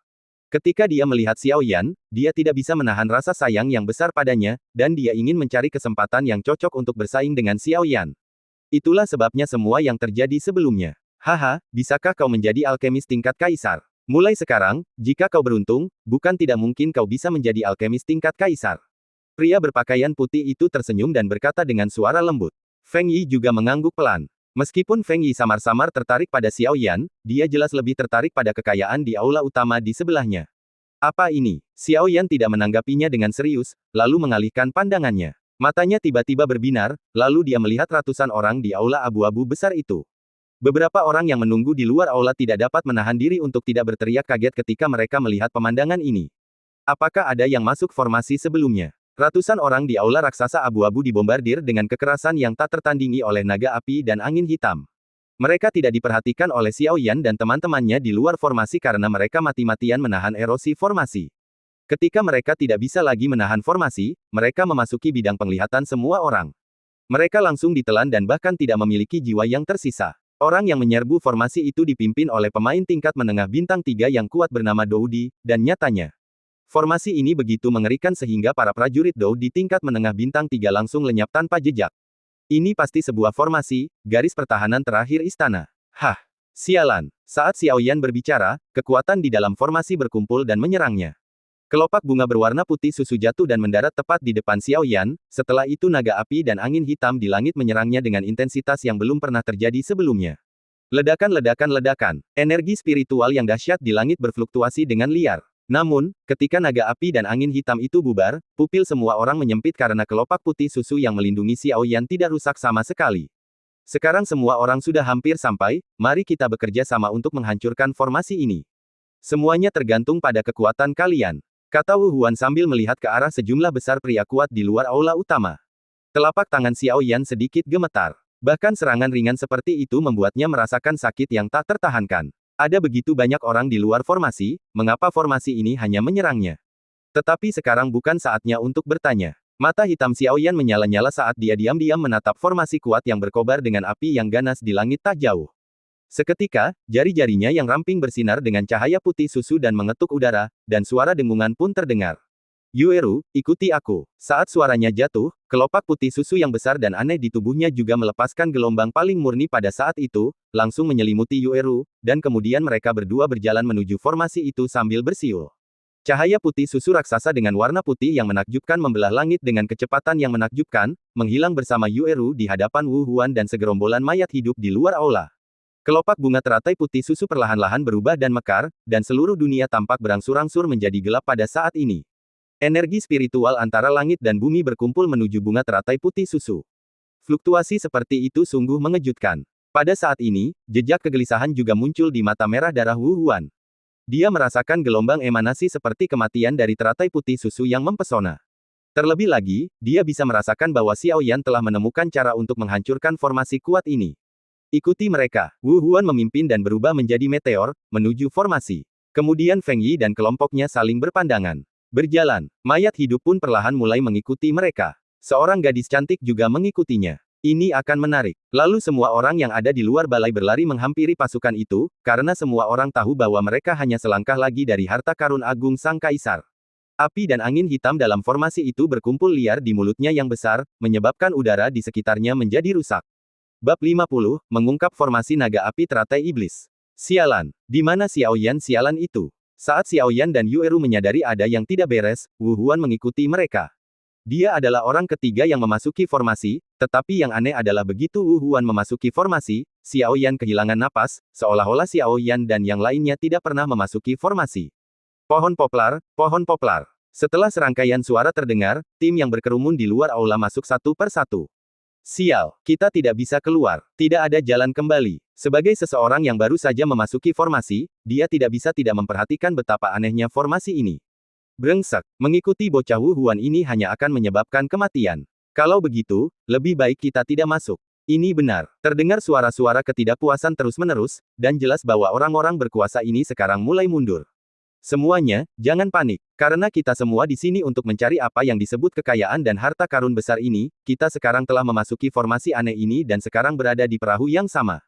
Ketika dia melihat Xiao Yan, dia tidak bisa menahan rasa sayang yang besar padanya, dan dia ingin mencari kesempatan yang cocok untuk bersaing dengan Xiao Yan. Itulah sebabnya semua yang terjadi sebelumnya. Haha, bisakah kau menjadi alkemis tingkat kaisar? Mulai sekarang, jika kau beruntung, bukan tidak mungkin kau bisa menjadi alkemis tingkat kaisar. Pria berpakaian putih itu tersenyum dan berkata dengan suara lembut. Feng Yi juga mengangguk pelan. Meskipun Feng Yi samar-samar tertarik pada Xiao Yan, dia jelas lebih tertarik pada kekayaan di aula utama di sebelahnya. Apa ini? Xiao Yan tidak menanggapinya dengan serius, lalu mengalihkan pandangannya. Matanya tiba-tiba berbinar, lalu dia melihat ratusan orang di aula abu-abu besar itu. Beberapa orang yang menunggu di luar aula tidak dapat menahan diri untuk tidak berteriak kaget ketika mereka melihat pemandangan ini. Apakah ada yang masuk formasi sebelumnya? Ratusan orang di aula raksasa abu-abu dibombardir dengan kekerasan yang tak tertandingi oleh naga api dan angin hitam. Mereka tidak diperhatikan oleh Xiao Yan dan teman-temannya di luar formasi karena mereka mati-matian menahan erosi formasi. Ketika mereka tidak bisa lagi menahan formasi, mereka memasuki bidang penglihatan semua orang. Mereka langsung ditelan dan bahkan tidak memiliki jiwa yang tersisa. Orang yang menyerbu formasi itu dipimpin oleh pemain tingkat menengah bintang 3 yang kuat bernama Doudi, dan nyatanya, formasi ini begitu mengerikan sehingga para prajurit Doudi tingkat menengah bintang 3 langsung lenyap tanpa jejak. Ini pasti sebuah formasi, garis pertahanan terakhir istana. Hah, sialan. Saat Xiao Yan berbicara, kekuatan di dalam formasi berkumpul dan menyerangnya. Kelopak bunga berwarna putih susu jatuh dan mendarat tepat di depan Xiao Yan, setelah itu naga api dan angin hitam di langit menyerangnya dengan intensitas yang belum pernah terjadi sebelumnya. Ledakan. Energi spiritual yang dahsyat di langit berfluktuasi dengan liar. Namun, ketika naga api dan angin hitam itu bubar, pupil semua orang menyempit karena kelopak putih susu yang melindungi Xiao Yan tidak rusak sama sekali. Sekarang semua orang sudah hampir sampai, mari kita bekerja sama untuk menghancurkan formasi ini. Semuanya tergantung pada kekuatan kalian, kata Wu Huan sambil melihat ke arah sejumlah besar pria kuat di luar aula utama. Telapak tangan Xiao Yan sedikit gemetar. Bahkan serangan ringan seperti itu membuatnya merasakan sakit yang tak tertahankan. Ada begitu banyak orang di luar formasi, mengapa formasi ini hanya menyerangnya? Tetapi sekarang bukan saatnya untuk bertanya. Mata hitam Xiao Yan menyala-nyala saat dia diam-diam menatap formasi kuat yang berkobar dengan api yang ganas di langit tak jauh. Seketika, jari-jarinya yang ramping bersinar dengan cahaya putih susu dan mengetuk udara, dan suara dengungan pun terdengar. Yueru, ikuti aku. Saat suaranya jatuh, kelopak putih susu yang besar dan aneh di tubuhnya juga melepaskan gelombang paling murni pada saat itu, langsung menyelimuti Yueru, dan kemudian mereka berdua berjalan menuju formasi itu sambil bersiul. Cahaya putih susu raksasa dengan warna putih yang menakjubkan membelah langit dengan kecepatan yang menakjubkan, menghilang bersama Yueru di hadapan Wu Huan dan segerombolan mayat hidup di luar aula. Kelopak bunga teratai putih susu perlahan-lahan berubah dan mekar, dan seluruh dunia tampak berangsur-angsur menjadi gelap pada saat ini. Energi spiritual antara langit dan bumi berkumpul menuju bunga teratai putih susu. Fluktuasi seperti itu sungguh mengejutkan. Pada saat ini, jejak kegelisahan juga muncul di mata merah darah Wu Huan. Dia merasakan gelombang emanasi seperti kematian dari teratai putih susu yang mempesona. Terlebih lagi, dia bisa merasakan bahwa Xiao Yan telah menemukan cara untuk menghancurkan formasi kuat ini. Ikuti mereka. Wu Huan memimpin dan berubah menjadi meteor, menuju formasi. Kemudian Feng Yi dan kelompoknya saling berpandangan. Berjalan. Mayat hidup pun perlahan mulai mengikuti mereka. Seorang gadis cantik juga mengikutinya. Ini akan menarik. Lalu semua orang yang ada di luar balai berlari menghampiri pasukan itu, karena semua orang tahu bahwa mereka hanya selangkah lagi dari harta karun agung Sang Kaisar. Api dan angin hitam dalam formasi itu berkumpul liar di mulutnya yang besar, menyebabkan udara di sekitarnya menjadi rusak. Bab 50, mengungkap formasi naga api teratai iblis. Sialan. Di mana Xiao Yan sialan itu? Saat Xiao Yan dan Yueru menyadari ada yang tidak beres, Wu Huan mengikuti mereka. Dia adalah orang ketiga yang memasuki formasi, tetapi yang aneh adalah begitu Wu Huan memasuki formasi, Xiao Yan kehilangan napas, seolah-olah Xiao Yan dan yang lainnya tidak pernah memasuki formasi. Pohon poplar, pohon poplar. Setelah serangkaian suara terdengar, tim yang berkerumun di luar aula masuk satu per satu. Sial, kita tidak bisa keluar. Tidak ada jalan kembali. Sebagai seseorang yang baru saja memasuki formasi, dia tidak bisa tidak memperhatikan betapa anehnya formasi ini. Brengsek, mengikuti bocah Wu Huan ini hanya akan menyebabkan kematian. Kalau begitu, lebih baik kita tidak masuk. Ini benar. Terdengar suara-suara ketidakpuasan terus-menerus, dan jelas bahwa orang-orang berkuasa ini sekarang mulai mundur. Semuanya, jangan panik. Karena kita semua di sini untuk mencari apa yang disebut kekayaan dan harta karun besar ini, kita sekarang telah memasuki formasi aneh ini dan sekarang berada di perahu yang sama.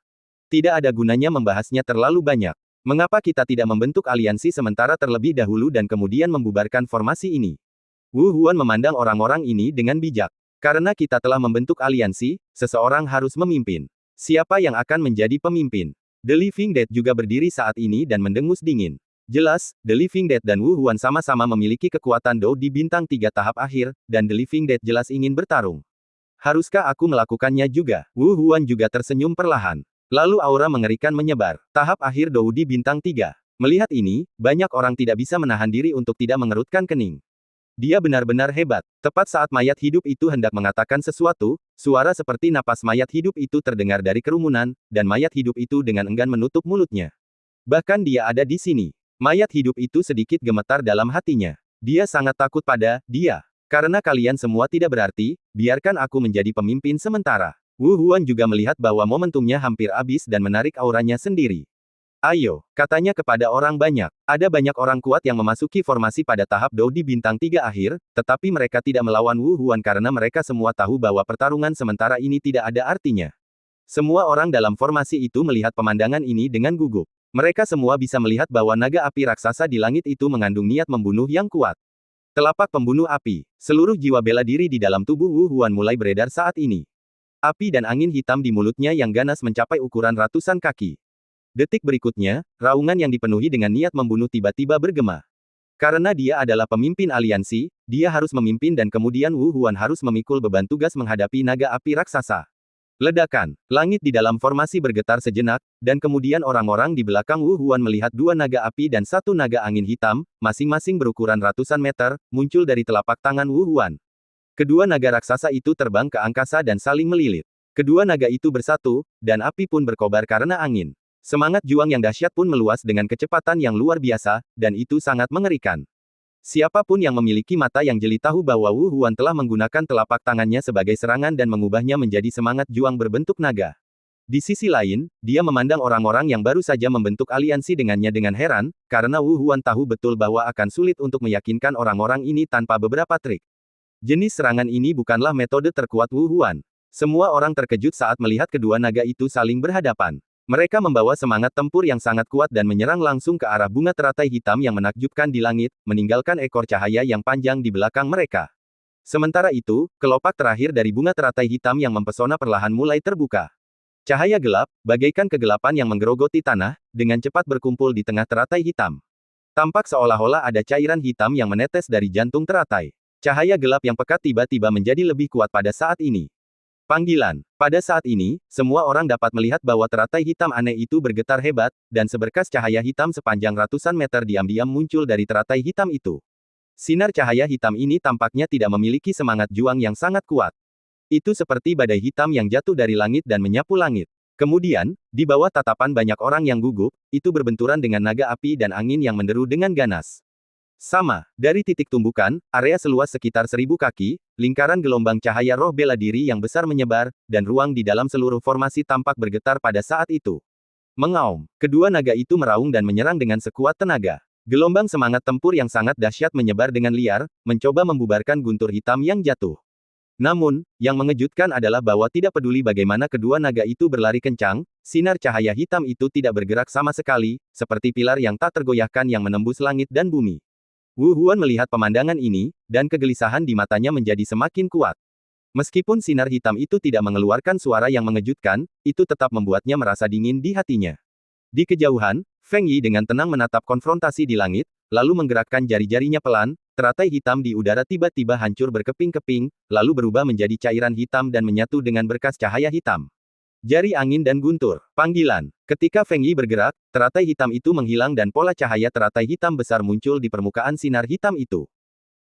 Tidak ada gunanya membahasnya terlalu banyak. Mengapa kita tidak membentuk aliansi sementara terlebih dahulu dan kemudian membubarkan formasi ini? Wu Huan memandang orang-orang ini dengan bijak. Karena kita telah membentuk aliansi, seseorang harus memimpin. Siapa yang akan menjadi pemimpin? The Living Dead juga berdiri saat ini dan mendengus dingin. Jelas, The Living Dead dan Wu Huan sama-sama memiliki kekuatan Dou di bintang 3 tahap akhir, dan The Living Dead jelas ingin bertarung. Haruskah aku melakukannya juga? Wu Huan juga tersenyum perlahan. Lalu aura mengerikan menyebar. Tahap akhir Dou di bintang 3. Melihat ini, banyak orang tidak bisa menahan diri untuk tidak mengerutkan kening. Dia benar-benar hebat. Tepat saat mayat hidup itu hendak mengatakan sesuatu, suara seperti napas mayat hidup itu terdengar dari kerumunan, dan mayat hidup itu dengan enggan menutup mulutnya. Bahkan dia ada di sini. Mayat hidup itu sedikit gemetar dalam hatinya. Dia sangat takut pada dia. Karena kalian semua tidak berarti, biarkan aku menjadi pemimpin sementara. Wu Huan juga melihat bahwa momentumnya hampir habis dan menarik auranya sendiri. Ayo, katanya kepada orang banyak. Ada banyak orang kuat yang memasuki formasi pada tahap Dou di bintang 3 akhir, tetapi mereka tidak melawan Wu Huan karena mereka semua tahu bahwa pertarungan sementara ini tidak ada artinya. Semua orang dalam formasi itu melihat pemandangan ini dengan gugup. Mereka semua bisa melihat bahwa naga api raksasa di langit itu mengandung niat membunuh yang kuat. Telapak pembunuh api. Seluruh jiwa bela diri di dalam tubuh Wu Huan mulai beredar saat ini. Api dan angin hitam di mulutnya yang ganas mencapai ukuran ratusan kaki. Detik berikutnya, raungan yang dipenuhi dengan niat membunuh tiba-tiba bergema. Karena dia adalah pemimpin aliansi, dia harus memimpin dan kemudian Wu Huan harus memikul beban tugas menghadapi naga api raksasa. Ledakan. Langit di dalam formasi bergetar sejenak, dan kemudian orang-orang di belakang Wu Huan melihat dua naga api dan satu naga angin hitam, masing-masing berukuran ratusan meter, muncul dari telapak tangan Wu Huan. Kedua naga raksasa itu terbang ke angkasa dan saling melilit. Kedua naga itu bersatu, dan api pun berkobar karena angin. Semangat juang yang dahsyat pun meluas dengan kecepatan yang luar biasa, dan itu sangat mengerikan. Siapapun yang memiliki mata yang jeli tahu bahwa Wu Huan telah menggunakan telapak tangannya sebagai serangan dan mengubahnya menjadi semangat juang berbentuk naga. Di sisi lain, dia memandang orang-orang yang baru saja membentuk aliansi dengannya dengan heran, karena Wu Huan tahu betul bahwa akan sulit untuk meyakinkan orang-orang ini tanpa beberapa trik. Jenis serangan ini bukanlah metode terkuat Wu Huan. Semua orang terkejut saat melihat kedua naga itu saling berhadapan. Mereka membawa semangat tempur yang sangat kuat dan menyerang langsung ke arah bunga teratai hitam yang menakjubkan di langit, meninggalkan ekor cahaya yang panjang di belakang mereka. Sementara itu, kelopak terakhir dari bunga teratai hitam yang mempesona perlahan mulai terbuka. Cahaya gelap, bagaikan kegelapan yang menggerogoti tanah, dengan cepat berkumpul di tengah teratai hitam. Tampak seolah-olah ada cairan hitam yang menetes dari jantung teratai. Cahaya gelap yang pekat tiba-tiba menjadi lebih kuat pada saat ini. Panggilan. Pada saat ini, semua orang dapat melihat bahwa teratai hitam aneh itu bergetar hebat, dan seberkas cahaya hitam sepanjang ratusan meter diam-diam muncul dari teratai hitam itu. Sinar cahaya hitam ini tampaknya tidak memiliki semangat juang yang sangat kuat. Itu seperti badai hitam yang jatuh dari langit dan menyapu langit. Kemudian, di bawah tatapan banyak orang yang gugup, itu berbenturan dengan naga api dan angin yang menderu dengan ganas. Sama, dari titik tumbukan, area seluas sekitar 1000 kaki, lingkaran gelombang cahaya roh bela diri yang besar menyebar, dan ruang di dalam seluruh formasi tampak bergetar pada saat itu. Mengaum, kedua naga itu meraung dan menyerang dengan sekuat tenaga. Gelombang semangat tempur yang sangat dahsyat menyebar dengan liar, mencoba membubarkan guntur hitam yang jatuh. Namun, yang mengejutkan adalah bahwa tidak peduli bagaimana kedua naga itu berlari kencang, sinar cahaya hitam itu tidak bergerak sama sekali, seperti pilar yang tak tergoyahkan yang menembus langit dan bumi. Wu Huan melihat pemandangan ini, dan kegelisahan di matanya menjadi semakin kuat. Meskipun sinar hitam itu tidak mengeluarkan suara yang mengejutkan, itu tetap membuatnya merasa dingin di hatinya. Di kejauhan, Feng Yi dengan tenang menatap konfrontasi di langit, lalu menggerakkan jari-jarinya pelan, teratai hitam di udara tiba-tiba hancur berkeping-keping, lalu berubah menjadi cairan hitam dan menyatu dengan berkas cahaya hitam. Jari angin dan guntur. Panggilan. Ketika Feng Yi bergerak, teratai hitam itu menghilang dan pola cahaya teratai hitam besar muncul di permukaan sinar hitam itu.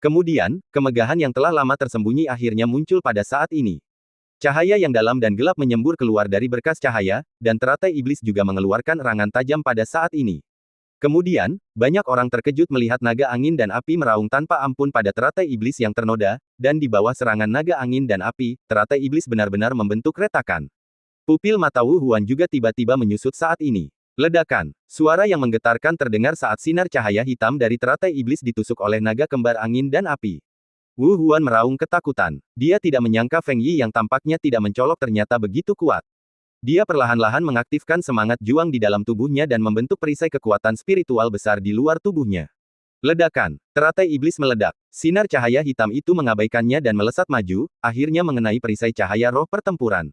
Kemudian, kemegahan yang telah lama tersembunyi akhirnya muncul pada saat ini. Cahaya yang dalam dan gelap menyembur keluar dari berkas cahaya, dan teratai iblis juga mengeluarkan erangan tajam pada saat ini. Kemudian, banyak orang terkejut melihat naga angin dan api meraung tanpa ampun pada teratai iblis yang ternoda, dan di bawah serangan naga angin dan api, teratai iblis benar-benar membentuk retakan. Pupil mata Wu Huan juga tiba-tiba menyusut saat ini. Ledakan. Suara yang menggetarkan terdengar saat sinar cahaya hitam dari teratai iblis ditusuk oleh naga kembar angin dan api. Wu Huan meraung ketakutan. Dia tidak menyangka Feng Yi yang tampaknya tidak mencolok ternyata begitu kuat. Dia perlahan-lahan mengaktifkan semangat juang di dalam tubuhnya dan membentuk perisai kekuatan spiritual besar di luar tubuhnya. Ledakan. Teratai iblis meledak. Sinar cahaya hitam itu mengabaikannya dan melesat maju, akhirnya mengenai perisai cahaya roh pertempuran.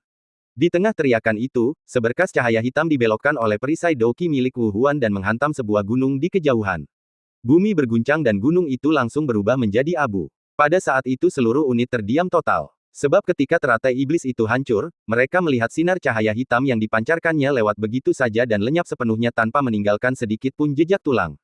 Di tengah teriakan itu, seberkas cahaya hitam dibelokkan oleh perisai Douqi milik Wu Huan dan menghantam sebuah gunung di kejauhan. Bumi berguncang dan gunung itu langsung berubah menjadi abu. Pada saat itu seluruh unit terdiam total. Sebab ketika teratai iblis itu hancur, mereka melihat sinar cahaya hitam yang dipancarkannya lewat begitu saja dan lenyap sepenuhnya tanpa meninggalkan sedikit pun jejak tulang.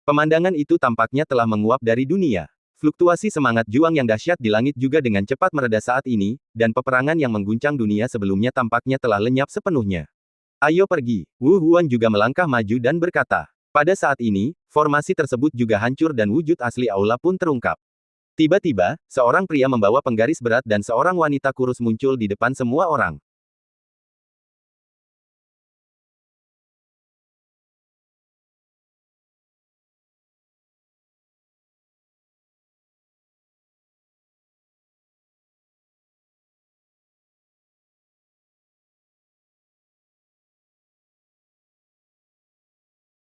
Pemandangan itu tampaknya telah menguap dari dunia. Fluktuasi semangat juang yang dahsyat di langit juga dengan cepat mereda saat ini, dan peperangan yang mengguncang dunia sebelumnya tampaknya telah lenyap sepenuhnya. Ayo pergi. Wu Huan juga melangkah maju dan berkata. Pada saat ini, formasi tersebut juga hancur dan wujud asli aula pun terungkap. Tiba-tiba, seorang pria membawa penggaris berat dan seorang wanita kurus muncul di depan semua orang.